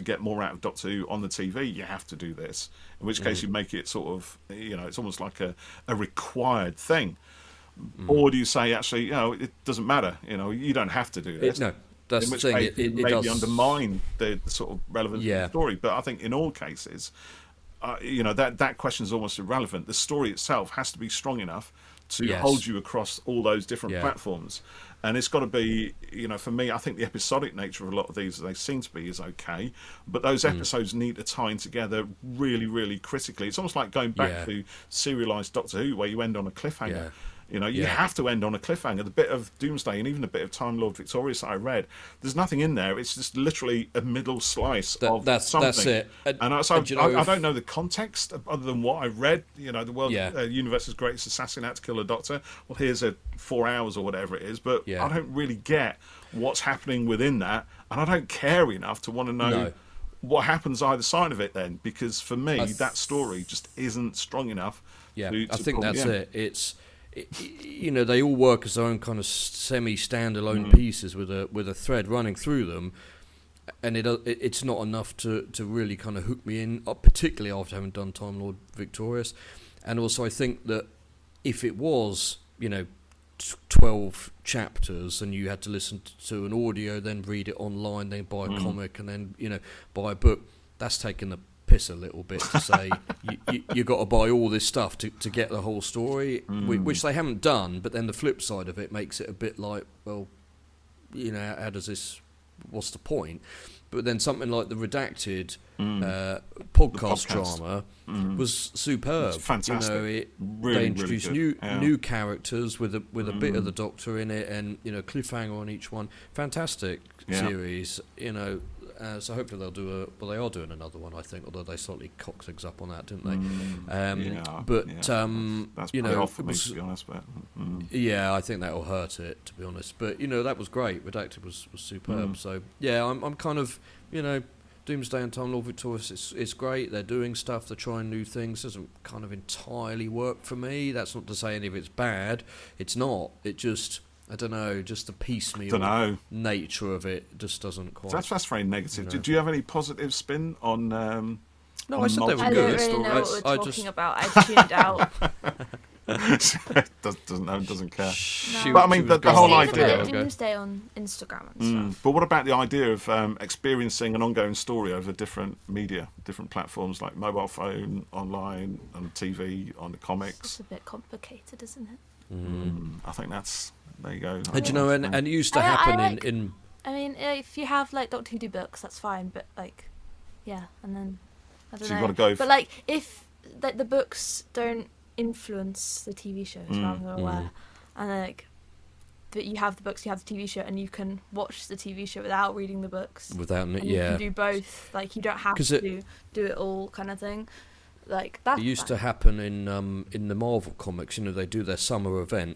get more out of Doctor Who on the TV, you have to do this, in which case you make it sort of, it's almost like a required thing. Or do you say, actually, it doesn't matter, you don't have to do this. No, that's in the which thing. case It maybe does undermine the sort of relevance of the story. But I think in all cases, that question is almost irrelevant. The story itself has to be strong enough to hold you across all those different platforms. And it's got to be, for me, I think the episodic nature of a lot of these, as they seem to be, is okay. But those episodes need to tie in together really, really critically. It's almost like going back to serialised Doctor Who, where you end on a cliffhanger. You have to end on a cliffhanger. The bit of Doomsday and even the bit of Time Lord Victorious that I read, there's nothing in there. It's just literally a middle slice of something. That's it. And I don't know the context other than what I read. The world universe's greatest assassin had to kill a Doctor. Well, here's 4 hours or whatever it is. But I don't really get what's happening within that, and I don't care enough to want to know what happens either side of it then, because for me, that story just isn't strong enough. I think that's it. It's... they all work as their own kind of semi-standalone pieces with a thread running through them, and it's not enough to really kind of hook me in, particularly after having done Time Lord Victorious. And also I think that if it was 12 chapters and you had to listen to an audio, then read it online, then buy a comic, and then buy a book, that's taking the piss a little bit to say you got to buy all this stuff to get the whole story, which they haven't done. But then the flip side of it makes it a bit like, well, how does this? What's the point? But then something like the Redacted podcast drama was superb. It's fantastic. Really, they introduced really good. new characters with a bit of the Doctor in it, and cliffhanger on each one. Fantastic series. So hopefully they'll do they are doing another one, I think, although they slightly cocked things up on that, didn't they? That's pretty off for me, to be honest. But I think that will hurt it, to be honest. But that was great. Redacted was superb. So I'm kind of Doomsday and Time Lord Victorious. It's great. They're doing stuff. They're trying new things. Doesn't kind of entirely work for me. That's not to say any of it's bad. It's not. It just. I don't know, just the piecemeal nature of it just doesn't quite... That's very negative. Do you have any positive spin on... No, I said they were good. I don't really know what we're talking about. I tuned out. doesn't care. No. But I mean, the whole idea... Doomsday on Instagram and stuff. But what about the idea of experiencing an ongoing story over different media, different platforms like mobile phone, online, on TV, on the comics? It's a bit complicated, isn't it? I think that's... There you go. And and it used to happen in I mean, if you have like Doctor Who do books, that's fine. But like, yeah, and then I don't know. You've got to go. But like, if the books don't influence the TV show, as far as I'm aware, and like, but you have the books, you have the TV show, and you can watch the TV show without reading the books. Without it, and you can do both. Like, you don't have to do it all, kind of thing. Like that. It used to happen in the Marvel comics. You know, they do their summer event.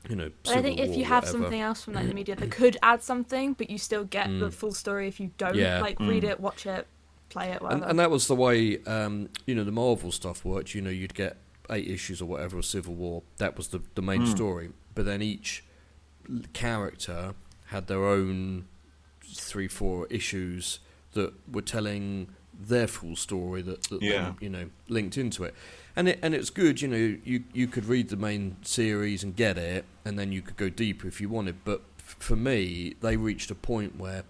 You know, but I think if you have something else from like the media that could add something, but you still get the full story if you don't read it, watch it, play it, whatever. And that was the way you know, the Marvel stuff worked. You know, you'd get 8 issues or whatever of Civil War. That was the main story. But then each character had their own 3-4 issues that were telling their full story that then, you know, linked into it. And it's good, you know, you could read the main series and get it, and then you could go deeper if you wanted. But for me, they reached a point where,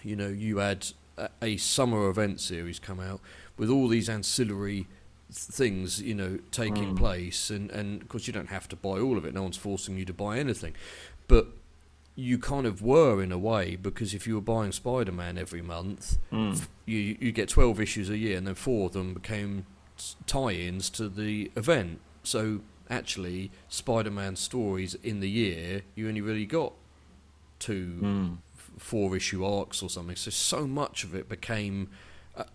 you know, you had a summer event series come out with all these ancillary things, you know, taking place, and of course you don't have to buy all of it. No one's forcing you to buy anything, but you kind of were in a way, because if you were buying Spider-Man every month, you get 12 issues a year, and then 4 of them became tie-ins to the event. So actually, Spider-Man stories in the year, you only really got 2 4-issue arcs or something. So much of it became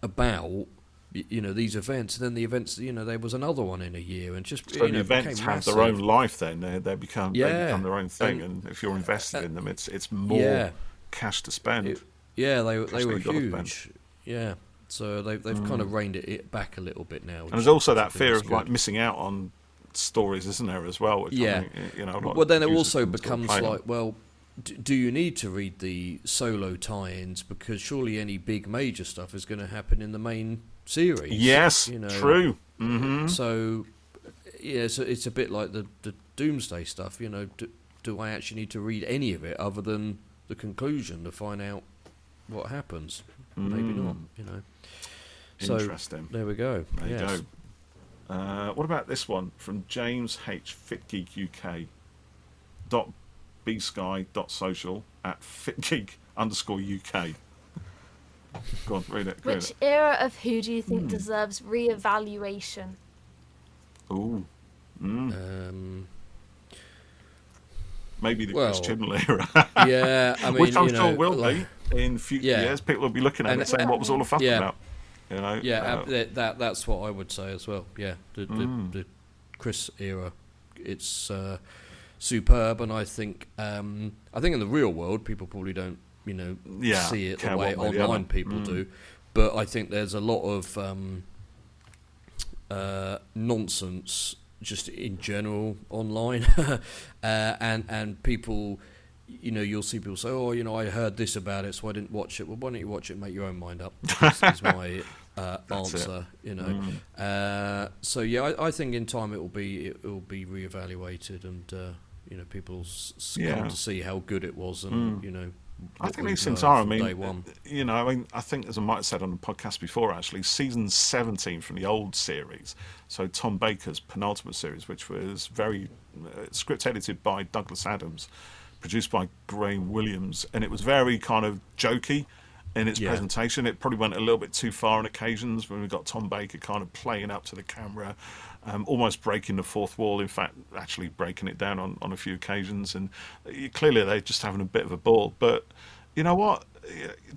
about, you know, these events, and then the events, you know, there was another one in a year, and just so you know, the events have their own life. Then they become their own thing, and if you're invested in them, it's more cash to spend. They were huge. Yeah, so they've kind of reined it back a little bit now. And there's also that fear of like missing out on stories, isn't there, as well? Which I think, you know. Well, then it also becomes like, well, do you need to read the solo tie-ins, because surely any big major stuff is going to happen in the main series? Yes, you know? True. So yeah, so it's a bit like the Doomsday stuff. You know, do I actually need to read any of it other than the conclusion to find out what happens? Maybe not. You know. Interesting. So there we go. There you go. What about this one from James H FitGeek UK .bsky.social @fitgeek_UK. Go on, read it. Which era of Who do you think deserves re-evaluation? Ooh. Maybe the Chris Chibnall era. Yeah, I mean, which I'm you sure know, will like, be in future years. People will be looking at it saying, "What was all the fuss about?" You know. Yeah, that's what I would say as well. Yeah, the Chris era, it's superb, and I think in the real world people probably don't, you know, see it the way online people do, but I think there's a lot of nonsense just in general online, and people, you know, you'll see people say, oh, you know, I heard this about it, so I didn't watch it. Well, why don't you watch it and make your own mind up? Is my answer, you know. So yeah, I think in time it will be reevaluated, and you know, people come to see how good it was, and you know. I think these things are. I mean, you know, I think, as I might have said on the podcast before, actually, season 17 from the old series, so Tom Baker's penultimate series, which was very script edited by Douglas Adams, produced by Graham Williams, and it was very kind of jokey in its presentation. It probably went a little bit too far on occasions when we got Tom Baker kind of playing up to the camera, almost breaking the fourth wall, in fact actually breaking it down on a few occasions, and clearly they're just having a bit of a ball. But you know what,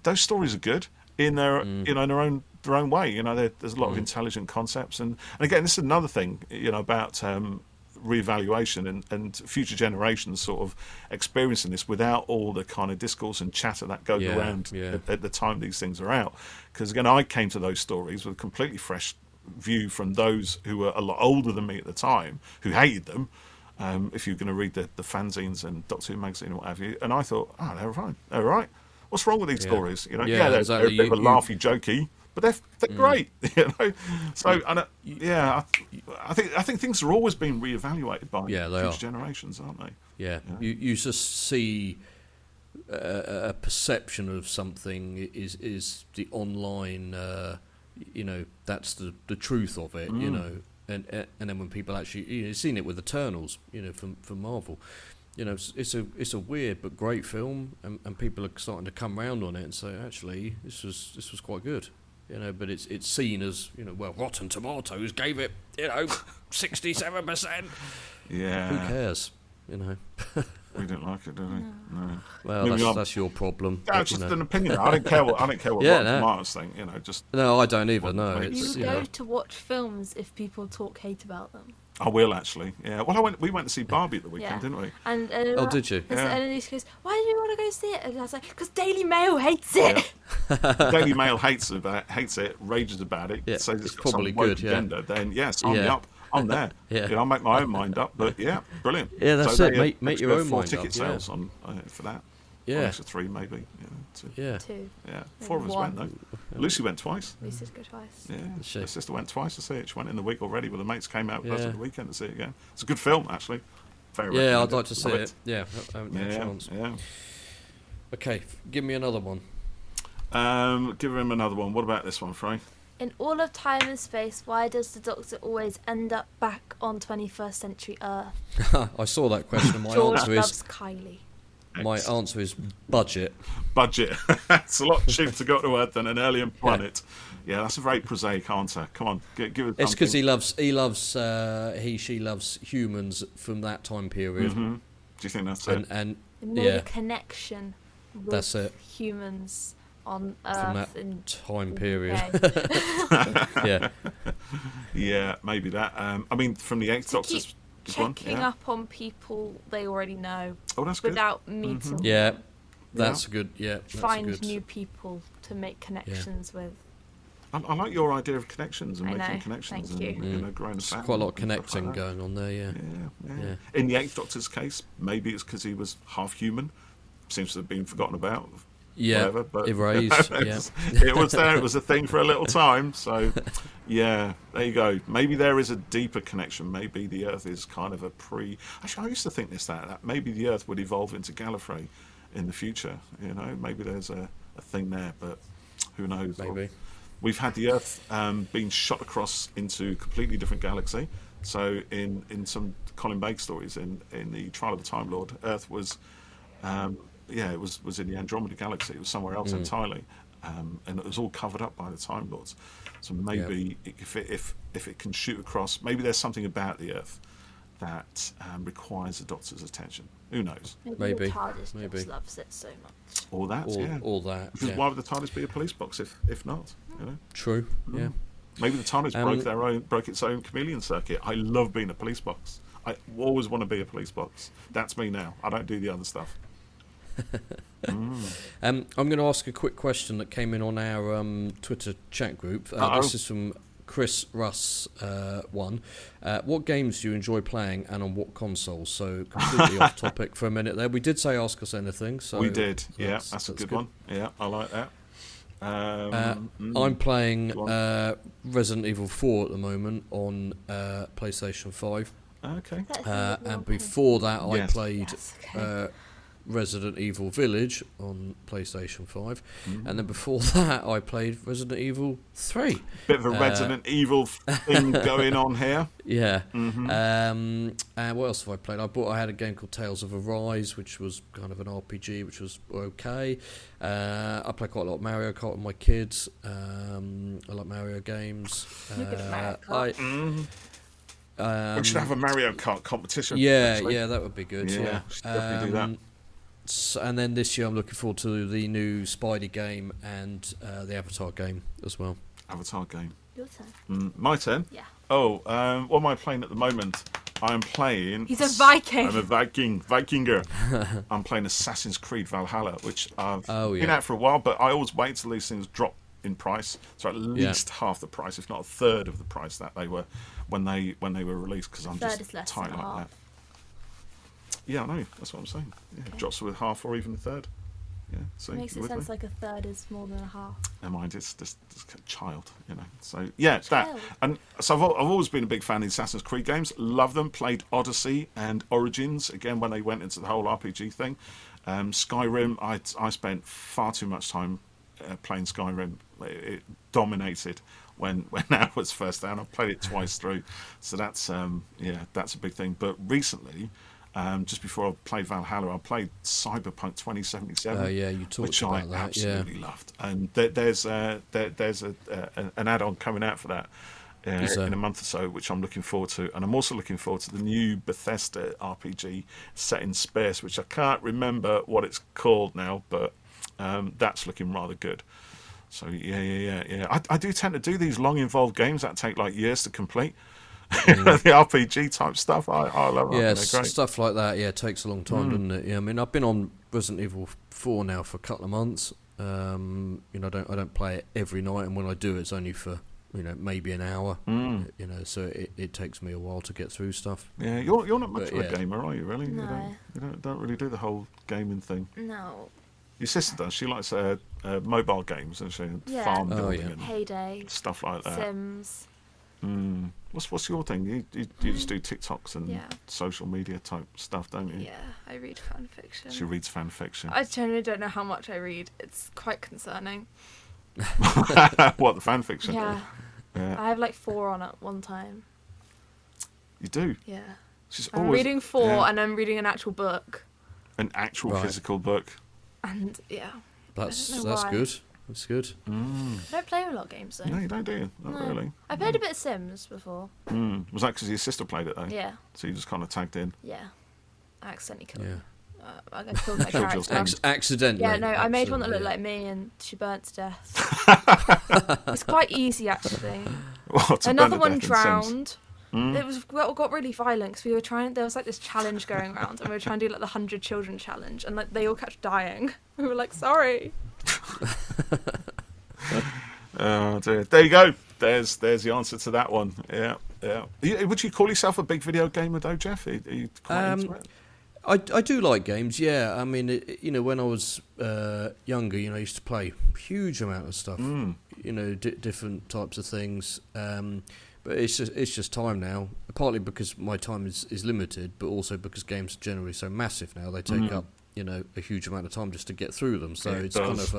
those stories are good in their you know, in their own way. You know, there's a lot of intelligent concepts, and again, this is another thing, you know, about reevaluation and future generations sort of experiencing this without all the kind of discourse and chatter that goes around at the time these things are out. Because again, I came to those stories with a completely fresh view from those who were a lot older than me at the time, who hated them, if you're going to read the fanzines and Doctor Who magazine and what have you. And I thought, they're fine, they're right. What's wrong with these stories? You know, they're a bit of a laughy, jokey, but they're great. You know, so I think things are always being reevaluated by future generations, aren't they? Yeah, you just see a perception of something is the online. You know, that's the truth of it. You know, and then when people actually, you know, you've seen it with Eternals, you know, from Marvel. it's a weird but great film, and people are starting to come round on it and say, actually, this was quite good. But it's seen as, Rotten Tomatoes gave it, 67%. Yeah. Who cares, We didn't like it, did we? No. Well, that's your problem. That's just an opinion. I don't care what Rotten Tomatoes think. No, I don't either. No, you go to watch films if people talk hate about them. I will actually. Yeah. Well, we went to see Barbie at the weekend, didn't we? And did you? And then she goes, "Why do you want to go see it?" And I was like, "Because Daily Mail hates it." Yeah. Daily Mail hates it, rages about it, says it's probably some good. agenda. Then sign me up. I'm there. Yeah. I'll make my own mind up. But brilliant. Yeah, that's it. Make your own mind up. 4 ticket sales on for that. Yeah. Extra 3 maybe. 2. Yeah. 2. Yeah. 4 of us went though. Lucy went twice. Lucy did go twice. Yeah. Her sister went twice to see it. She went in the week already, but the mates came out with us at the weekend to see it again. It's a good film actually. Very I'd like to see it. Yeah. I haven't had a chance. Yeah. Okay, give me another one. Give him another one. What about this one, Frey? In all of time and space, why does the Doctor always end up back on 21st century Earth? I saw that question. George loves Kylie. My answer is budget. Budget. It's a lot cheaper to go to Earth than an alien planet. Yeah, that's a very prosaic answer. Come on, give it. It's because she loves humans from that time period. Mm-hmm. Do you think that's it? And it made a connection with that's it. Humans on Earth from that time period. Yeah, maybe that. I mean, from the Eighth Doctor's checking up on people they already know. Oh, that's good. Without meeting. Yeah, that's good. Yeah, find new people to make connections with. I like your idea of connections and making connections. Thank you. And, growing a family. Quite a lot of connecting going on there. Yeah. In the Eighth Doctor's case, maybe it's because he was half human. Seems to have been forgotten about. Yeah, whatever, but erased. It was there. It was a thing for a little time. So, there you go. Maybe there is a deeper connection. Maybe the Earth is kind of a Actually, I used to think that maybe the Earth would evolve into Gallifrey in the future. Maybe there's a thing there, but who knows? Maybe. We've had the Earth being shot across into a completely different galaxy. So, in some Colin Baker stories, in the Trial of the Time Lord, Earth was. It was in the Andromeda Galaxy. It was somewhere else entirely, and it was all covered up by the Time Lords. So maybe if it can shoot across, maybe there's something about the Earth that requires the Doctor's attention. Who knows? Maybe the TARDIS just loves it so much. All that. Because why would the TARDIS be a police box if not? True. Yeah. Maybe the TARDIS broke its own chameleon circuit. I love being a police box. I always want to be a police box. That's me now. I don't do the other stuff. I'm going to ask a quick question that came in on our Twitter chat group. This is from Chris Russ. What games do you enjoy playing and on what consoles? So completely off topic for a minute there. We did say ask us anything. So we did. Yeah, that's a good one. Yeah, I like that. I'm playing Resident Evil 4 at the moment on PlayStation 5. Okay. And before that, I played Resident Evil Village on PlayStation 5, and then before that I played Resident Evil 3. Bit of a Resident Evil thing going on here. Yeah. And what else have I played? I had a game called Tales of Arise, which was kind of an RPG, which was okay. I play quite a lot of Mario Kart with my kids. I like Mario games. Mario Kart. We should have a Mario Kart competition. Yeah, that would be good. Yeah. Should definitely do that. And then this year I'm looking forward to the new Spidey game and the Avatar game as well. Avatar game. Your turn. My turn? Yeah. Oh, what am I playing at the moment? I'm playing... He's a Viking. I'm a Vikinger. I'm playing Assassin's Creed Valhalla, which I've been out for a while, but I always wait till these things drop in price. So at least half the price, if not a third of the price that they were when they were released, because I'm just tight like that. Yeah, I know. That's what I'm saying. Yeah, okay. Drops with half or even a third. Yeah, so makes it sense like a third is more than a half. Never mind, it's just a child, So yeah, that. And so I've always been a big fan of the Assassin's Creed games. Love them. Played Odyssey and Origins again when they went into the whole RPG thing. Skyrim, I spent far too much time playing Skyrim. It dominated when I was first down. I played it twice through, so that's a big thing. But recently. just before I played Valhalla, I played Cyberpunk 2077. Yeah, you talked which about I that. absolutely loved. And there's an add-on coming out for that in a month or so, which I'm looking forward to. And I'm also looking forward to the new Bethesda RPG set in space, which I can't remember what it's called now, but that's looking rather good. So yeah. I do tend to do these long, involved games that take like years to complete. The RPG type stuff, I love it. Yeah, They're great. stuff like that. Yeah, it takes a long time, doesn't it? Yeah, I mean, I've been on Resident Evil 4 now for a couple of months. I don't play it every night, and when I do, it's only for maybe an hour. So it takes me a while to get through stuff. Yeah, you're not much of a gamer, are you? Really? No. You don't really do the whole gaming thing. No. Your sister does. She likes mobile games, and farm building and Heyday, stuff like that. Sims. What's your thing? You just do TikToks and social media type stuff, don't you? Yeah, I read fan fiction. She reads fan fiction. I generally don't know how much I read. It's quite concerning. What, the fan fiction? Yeah. I have like 4 on at one time. You do? Yeah. I'm reading 4 and I'm reading an actual book. An actual physical book. And That's why. good. That's good. I don't play a lot of games though. No, you don't, do you? Not really. I played a bit of Sims before. Was that because your sister played it though? Yeah. So you just kind of tagged in? Yeah. I accidentally killed Yeah. her. I killed my character. Accidentally. Yeah, no, I made one that looked like me and she burnt to death. It's quite easy actually. Another one drowned. It got really violent because we were trying. There was like this challenge going around, and we were trying to do like the 100 children challenge, and like they all kept dying. We were like, sorry. Oh dear. There you go. There's the answer to that one. Yeah. Would you call yourself a big video gamer though, Geoff? Are you quite into it? I do like games. Yeah, I mean, when I was younger, I used to play a huge amount of stuff. Different types of things. But it's just time now. Partly because my time is limited, but also because games are generally so massive now. They take up a huge amount of time just to get through them. So it's kind of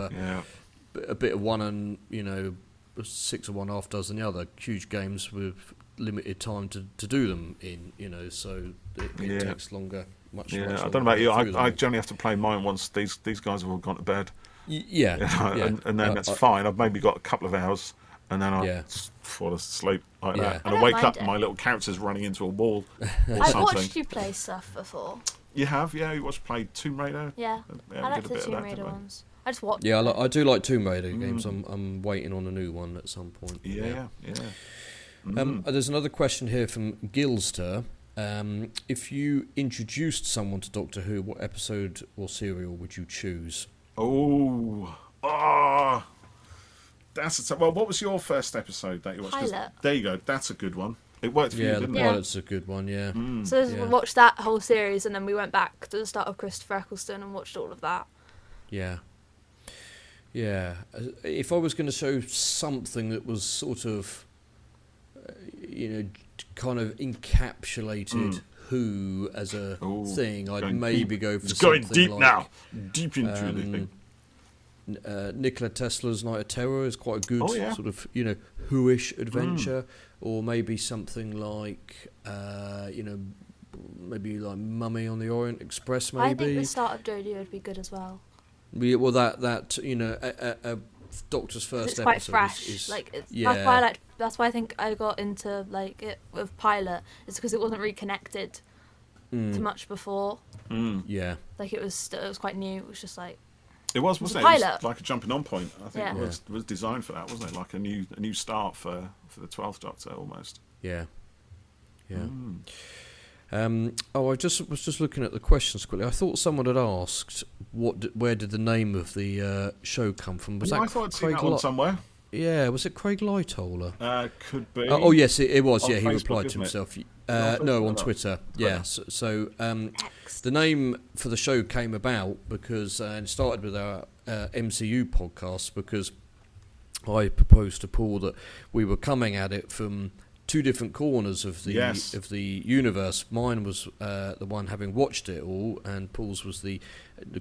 a bit of one and 6 or 1/2 dozen the other. Huge games with limited time to do them in. So it takes longer. Much I longer don't know about you. I them. generally have to play mine once these guys have all gone to bed. And then that's fine. I've maybe got a couple of hours, and then I fall asleep like that. And I wake up and my little character's running into a wall or I've something. watched you play stuff before. You have? Yeah, you played Tomb Raider? Yeah, we I like did a the bit of Tomb that, Raider didn't we? ones. I just watched Yeah, I do like Tomb Raider games. I'm waiting on a new one at some point. Yeah. There's another question here from Gilster. If you introduced someone to Doctor Who, what episode or serial would you choose? That's well. What was your first episode that you watched? Pilot. There you go. That's a good one. It worked for you, didn't the it? pilot's a good one. Yeah. So we watched that whole series, and then we went back to the start of Christopher Eccleston and watched all of that. Yeah. If I was going to show something that was sort of, kind of encapsulated Who as a thing, I'd maybe go for it's something going deep like, now, deep into the thing. Nikola Tesla's Night of Terror is quite a good sort of Who-ish adventure, or maybe something like maybe like Mummy on the Orient Express. Maybe I think the start of Jodie would be good as well. Yeah, well, that a Doctor's first it's episode quite fresh. is That's why I think I got into it with Pilot. It's because it wasn't really connected to much before. Yeah, like it was quite new. It was just like it wasn't it? Pilot. It was like a jumping on point. I think it was designed for that, wasn't it? Like a new start for the 12th Doctor almost. Yeah. I was just looking at the questions quickly. I thought someone had asked where did the name of the show come from? Was that I thought I'd seen that one somewhere. Yeah, was it Craig Lightoller? Could be. Oh yes, it was. On Yeah, he Facebook, replied to himself. No, on Twitter. Yeah. So the name for the show came about because it started with our MCU podcast because I proposed to Paul that we were coming at it from two different corners of the universe. Mine was the one having watched it all, and Paul's was the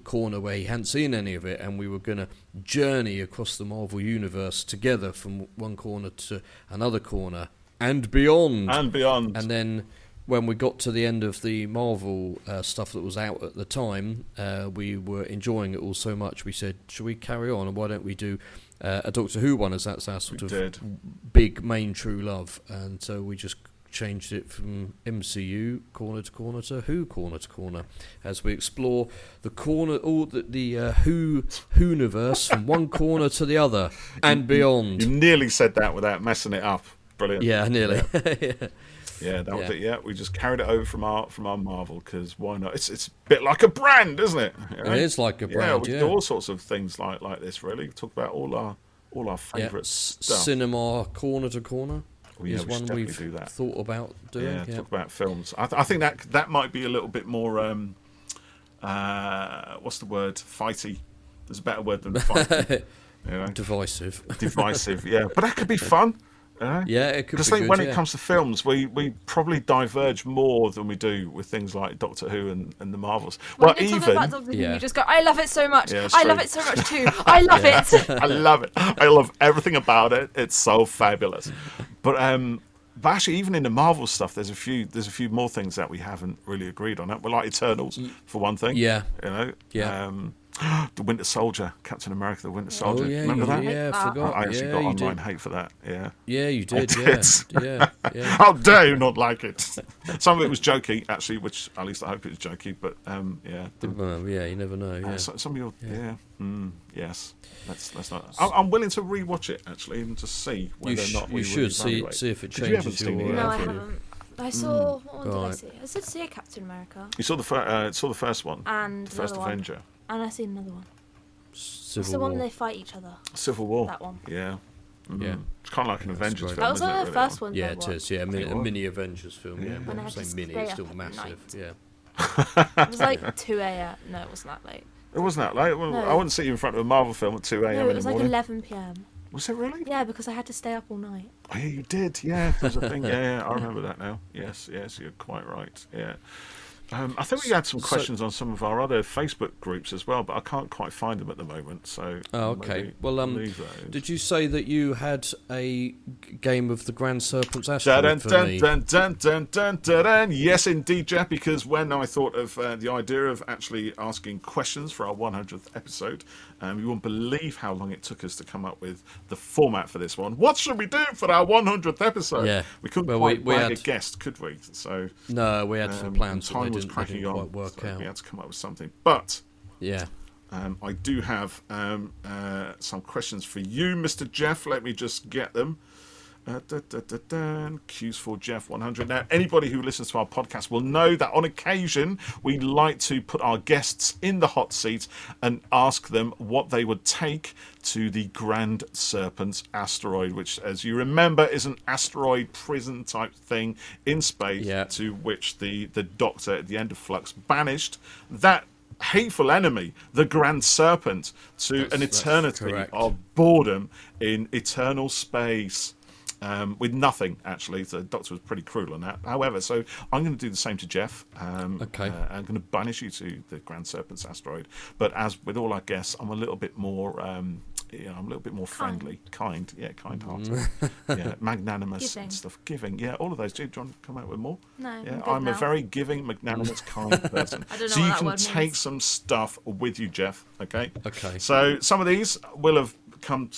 corner where he hadn't seen any of it, and we were going to journey across the Marvel universe together from one corner to another corner and beyond. And beyond. And then when we got to the end of the Marvel stuff that was out at the time, we were enjoying it all so much. We said, should we carry on, and why don't we do a Doctor Who one, as that's our sort of big main true love. And so we just changed it from MCU corner to corner to Who corner to corner, as we explore the Who-universe from one corner to the other and beyond. You nearly said that without messing it up. Brilliant. Yeah, nearly. Yeah, that was it. Yeah, we just carried it over from our Marvel, because why not? It's a bit like a brand, isn't it? Right? It is like a brand. Yeah, we can do all sorts of things like this. Really, talk about all our favourite stuff. Cinema corner to corner. Is one we've thought about doing. Yeah, talk about films. I think that might be a little bit more. What's the word? Fighty. There's a better word than fighty. Divisive. Divisive. Yeah, but that could be fun. Yeah, it could be. Because I think when it comes to films, we probably diverge more than we do with things like Doctor Who and the Marvels. Well, even about Doctor Who, you just go, I love it so much. Yeah, I love it so much too. I love it. I love it. I love everything about it. It's so fabulous. But actually, even in the Marvel stuff, there's a few more things that we haven't really agreed on. We're like Eternals, for one thing. Yeah. The Winter Soldier, Captain America, the Winter Soldier. Oh, yeah, remember that? Yeah, I forgot. I actually got online hate for that. Yeah. Yeah, you did. Yeah. How dare you not like it? Some of it was jokey, actually, which at least I hope it was jokey. But yeah. You never know. Yeah. Some of your yes. Let's not. I'm willing to rewatch it actually and just see whether or not we should see if it changes your. No, I haven't. I saw. What one did I see? I did see a Captain America. You saw the first one and the first Avenger. And I seen another one. Civil it's the War. one they fight each other. Civil War. That one. Yeah. Yeah. It's kind of like an Avengers film. That was one of the first ones. Yeah, it is. Yeah, a mini Avengers film. Yeah, when I had to say mini, it's still massive. Yeah. It was like 2 a.m. No, it wasn't that late. It wasn't that late. Well, No. I wouldn't see you in front of a Marvel film at 2 a.m. No, in it was the like morning. 11 p.m. Was it really? Yeah, because I had to stay up all night. Oh, yeah, you did. Yeah, there's a thing. Yeah, I remember that now. Yes, you're quite right. Yeah. I think we had some questions on some of our other Facebook groups as well, but I can't quite find them at the moment. So, okay. Well, did you say that you had a game of the Grand Serpents Asteroid for me? Yes, indeed, Geoff. Because when I thought of the idea of actually asking questions for our 100th episode, you won't believe how long it took us to come up with the format for this one. What should we do for our 100th episode? Yeah, we couldn't quite bag a guest, could we? So no, we had some plans. Time was cracking on. Quite work out. We had to come up with something, but yeah. I do have some questions for you, Mr. Geoff. Let me just get them. Q's for Geoff 100. Now, anybody who listens to our podcast will know that on occasion we like to put our guests in the hot seat and ask them what they would take to the Grand Serpents Asteroid, which, as you remember, is an asteroid prison type thing in space, to which the Doctor at the end of Flux banished that hateful enemy, the Grand Serpent, to an eternity of boredom in eternal space. With nothing, actually. The Doctor was pretty cruel on that. However, so I'm going to do the same to Geoff. Okay. I'm going to banish you to the Grand Serpents Asteroid. But as with all our guests, I'm a little bit more, I'm a little bit more friendly, kind-hearted, magnanimous and stuff, giving. Yeah, all of those. Do you want to come out with more? No. Yeah, I'm a very giving, magnanimous, kind person. I don't know so what you that can word take means. some stuff with you, Geoff. Okay. Okay. So some of these will have come.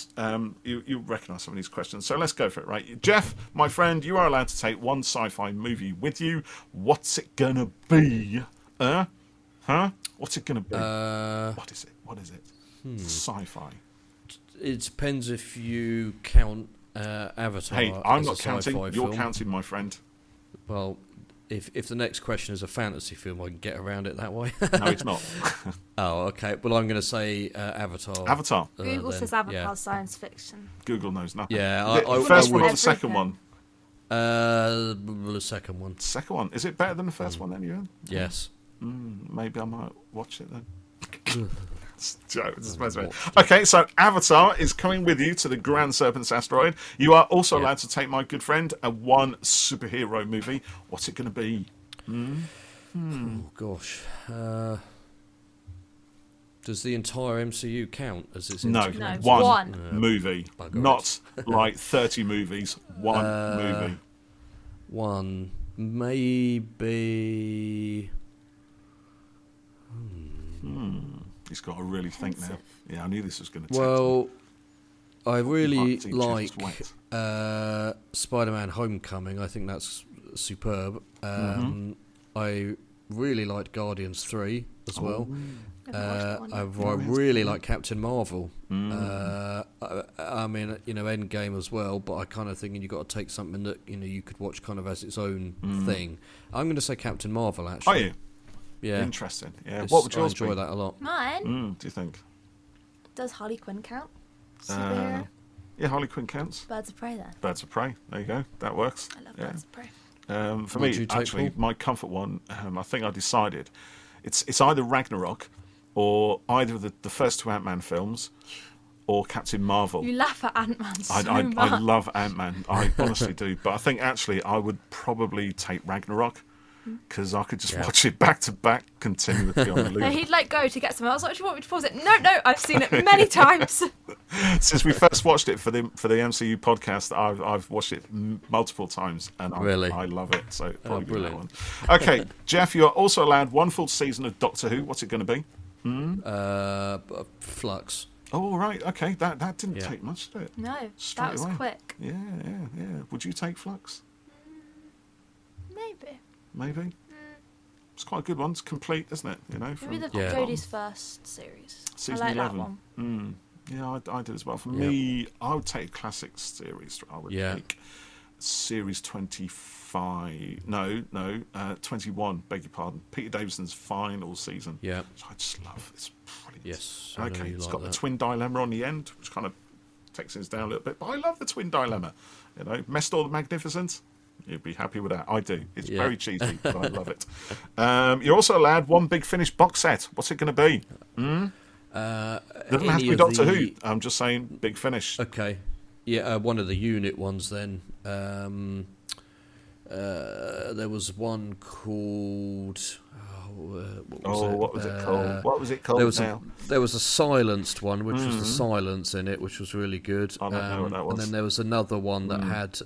You recognise some of these questions. So let's go for it, right? Geoff, my friend, you are allowed to take one sci-fi movie with you. What's it gonna be? What's it gonna be? What is it? Sci-fi. It depends if you count Avatar. Hey, I'm as not a counting. sci-fi You're film. counting, my friend. Well, if the next question is a fantasy film, I can get around it that way. No, it's not. Oh, okay. Well, I'm going to say Avatar. Avatar. Google says Avatar's science fiction. Google knows nothing. Yeah, the first one or the second one? The second one. Second one. Is it better than the first one then, Ewan? Yes. Maybe I might watch it then. Okay, so Avatar is coming with you to the Grand Serpents Asteroid. You are also allowed to take, my good friend, one superhero movie. What's it going to be? Oh, gosh. Does the entire MCU count as its No, interconnected? one movie. Bugger Not like 30 movies. One movie. One maybe. He's got to really think now. Yeah, I knew this was going to take Well, I really Might see like Geoff's Spider-Man: Homecoming. I think that's superb. I really liked Guardians 3 as well. I really like Captain Marvel. I mean, Endgame as well. But I kind of thinking you've got to take something that you could watch kind of as its own thing. I'm going to say Captain Marvel. Actually, Are you? Yeah, Interesting. Yeah. What would yours I enjoy be? that a lot. Mine. Do you think? Does Harley Quinn count? Superhero? Yeah, Harley Quinn counts. Birds of Prey then. Birds of Prey. There you go. That works. I love Birds of Prey. For What'd me, you take, actually, Paul? my comfort one, I think I decided, it's either Ragnarok or either of the first two Ant-Man films or Captain Marvel. You laugh at Ant-Man so I much. love Ant-Man. I honestly do. But I think actually I would probably take Ragnarok because I could just watch it back to back continuously on the No, loop. he'd go to get something. I was like, do you want me to pause it? No, I've seen it many times. Since we first watched it for the MCU podcast, I've watched it multiple times and I love it. So probably be that one. Okay, Geoff, you are also allowed one full season of Doctor Who. What's it going to be? Flux. Oh right, okay. That didn't take much, did it? No, Straight that was away. quick. Yeah. Would you take Flux? Maybe. It's quite a good one. It's complete, isn't it? Maybe Jodie's first series. Season I like 11. that one. Yeah, I did as well. For me, I would take a classic series. I would take series 25. No, 21. Beg your pardon. Peter Davison's final season. Yeah. Which I just love. It's brilliant. Yes. Okay, it's got the twin dilemma on the end, which kind of takes things down a little bit. But I love the twin dilemma. Mestor the Magnificent. You'd be happy with that. I do. It's very cheesy, but I love it. You're also allowed one Big Finish box set. What's it going to be? Doesn't have to be Doctor Who. I'm just saying Big Finish. Okay. Yeah, one of the unit ones then. There was one called... what was it called? What was it called there was a silenced one, which was the silence in it, which was really good. I don't know what that was. And then there was another one that had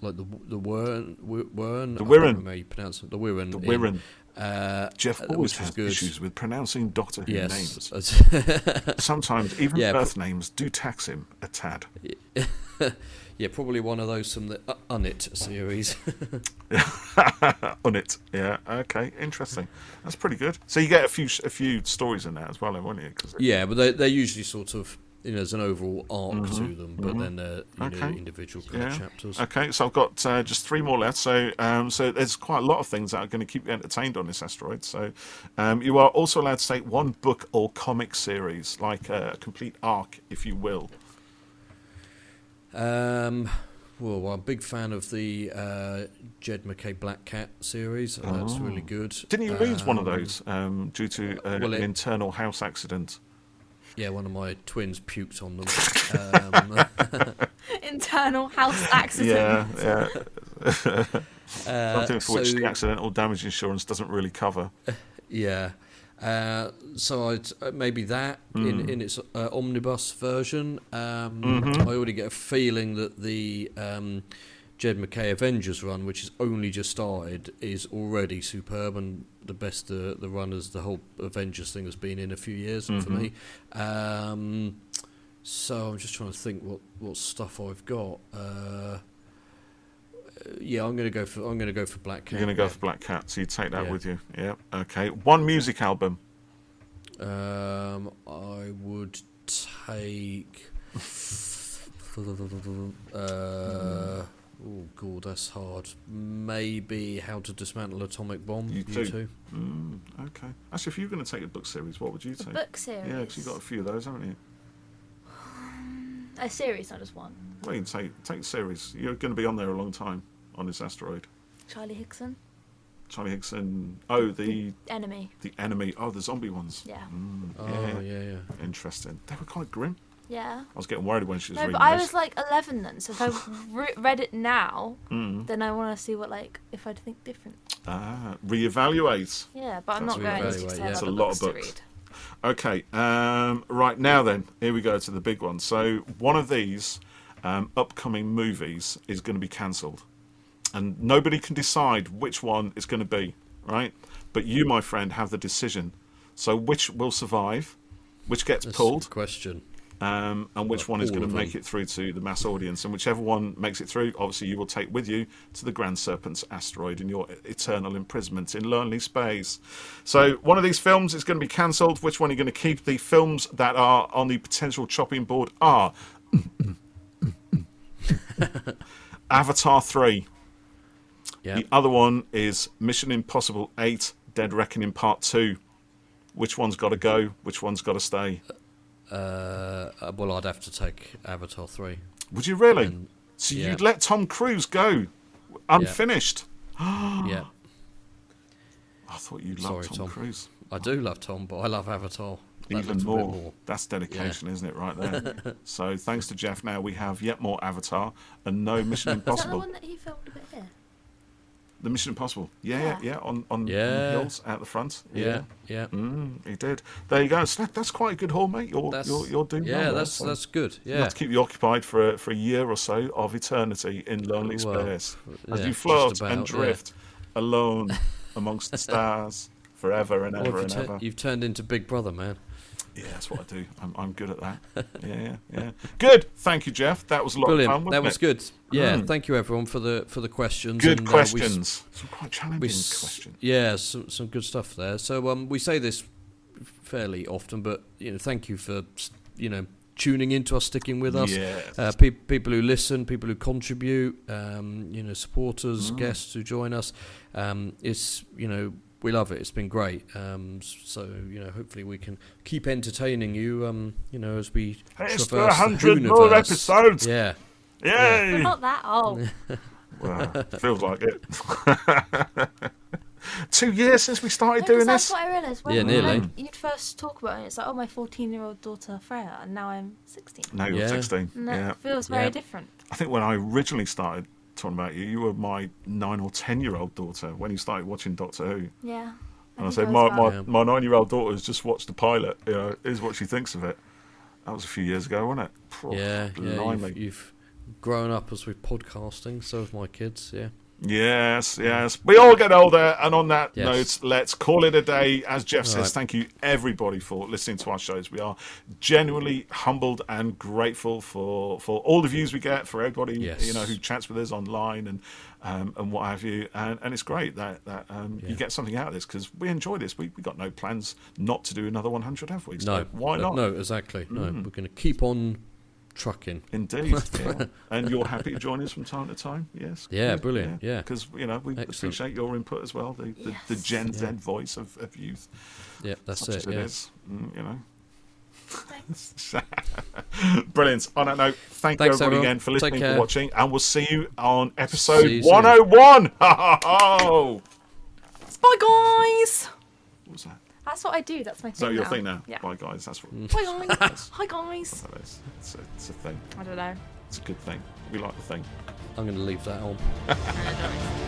like the Wirren. The I Wirren. don't know how you pronounce it. The Wirren. The Wirren. Geoff always has issues with pronouncing Doctor Who names. Sometimes even birth names do tax him a tad. Yeah, probably one of those from the Unit series. Unit, yeah, okay, interesting. That's pretty good. So you get a few stories in that as well, won't you? Yeah, but they're usually sort of there's an overall arc to them, but then they're individual kind of chapters. Okay, so I've got just 3 more left. So there's quite a lot of things that are going to keep you entertained on this asteroid. So you are also allowed to take one book or comic series, like a complete arc, if you will. Well, I'm a big fan of the Jed McKay Black Cat series. That's really good. Didn't you lose one of those due to an internal house accident? Yeah, one of my twins puked on them. Internal house accident. Yeah. Something for which the accidental damage insurance doesn't really cover. Yeah. So I'd maybe that in its omnibus version. I already get a feeling that the Jed McKay Avengers run, which has only just started, is already superb and the best the run as the whole Avengers thing has been in a few years for me. So I'm just trying to think what stuff I've got. Yeah, I'm gonna go for Black Cat. You're gonna go for Black Cat, so you take that with you. Yeah. Okay. One music album. I would take. Oh god, that's hard. Maybe How to Dismantle Atomic Bomb. You too. Okay. Actually, if you're going to take a book series, what would you take? Book series. Yeah, because you've got a few of those, haven't you? A series, not just one. Well, you can take a series. You're going to be on there a long time on this asteroid. Charlie Hickson. Oh, the Enemy. The Enemy. Oh, the zombie ones. Yeah. Yeah. Interesting. They were quite grim. Yeah. I was getting worried when she was reading but I this. was like 11 then, so if I read it now, then I want to see if I'd think different. Reevaluate. Yeah, but I'm not going to say It's a lot of books. to read. Okay, right now then, here we go to the big one. So one of these upcoming movies is going to be cancelled. And nobody can decide which one it's going to be, right? But you, my friend, have the decision. So which will survive, which gets pulled, question, and which one is going to make it through to the mass audience. And whichever one makes it through, obviously you will take with you to the Grand Serpents Asteroid in your eternal imprisonment in lonely space. So one of these films is going to be cancelled. Which one are you going to keep? The films that are on the potential chopping board are Avatar 3. Yeah. The other one is Mission Impossible 8, Dead Reckoning Part 2. Which one's got to go? Which one's got to stay? Well, I'd have to take Avatar 3. Would you really? And, so you'd let Tom Cruise go unfinished? Yeah. I thought you loved Tom Cruise. I do love Tom, but I love Avatar Even more. That's dedication, isn't it, right there? So thanks to Geoff, now we have yet more Avatar and no Mission Impossible. Is that the one that he filmed a bit here? The Mission Impossible. Yeah, on the hills out the front. Yeah. He did. There you go. So that's quite a good haul, mate. You're doing well. That's good. Yeah. Enough to keep you occupied for a year or so of eternity in lonely space. As you float and drift alone amongst the stars forever and ever and ever. You've turned into Big Brother, man. Yeah, that's what I do. I'm good at that. Yeah. Good. Thank you, Geoff. That was a lot of fun. That was good. Yeah. Thank you, everyone, for the questions. Good questions. Some quite challenging questions. Yeah, some good stuff there. So we say this fairly often, but thank you for tuning into us, sticking with us. Yes. People who listen, people who contribute, supporters, guests who join us. It's we love it. It's been great. So hopefully we can keep entertaining you. As we traverse the 100 more Hooniverse. episodes. Yeah. Yay! We're not that old. Well, feels like it. 2 years since we started No, doing that's this. what I realised. When nearly. You'd first talk about it, it's like, oh, my 14-year-old daughter Freya, and now I'm 16. No, you're 16. And Yeah. it feels very different. I think when I originally started talking about you, you were my 9 or 10-year-old daughter when you started watching Doctor Who. Yeah. And I said, my 9-year-old daughter has just watched the pilot. Here's what she thinks of it. That was a few years ago, wasn't it? Yeah. You've grown up as we're podcasting. So have my kids. Yeah. Yes. We all get older, and on that note, let's call it a day. As Geoff says, thank you everybody for listening to our shows. We are genuinely humbled and grateful for all the views we get, for everybody who chats with us online and what have you. And it's great that you get something out of this, because we enjoy this. We got no plans not to do another 100, have we? So no, why not? No, exactly. No, we're going to keep on trucking. Indeed. Yeah. And you're happy to join us from time to time? Yes. Yeah, brilliant. Yeah. Because we appreciate your input as well, the Gen Z voice of youth. Yeah, that's such it. as it is, Thanks. Brilliant. On that note, thanks everybody everyone. again for listening, for watching, and we'll see you on See episode you 101. Bye, guys. What was that? That's what I do. That's my thing. So your now. thing now. Yeah. Bye, guys. That's what. Bye, guys. Hi, guys. It's a thing. I don't know. It's a good thing. We like the thing. I'm going to leave that on. I don't know.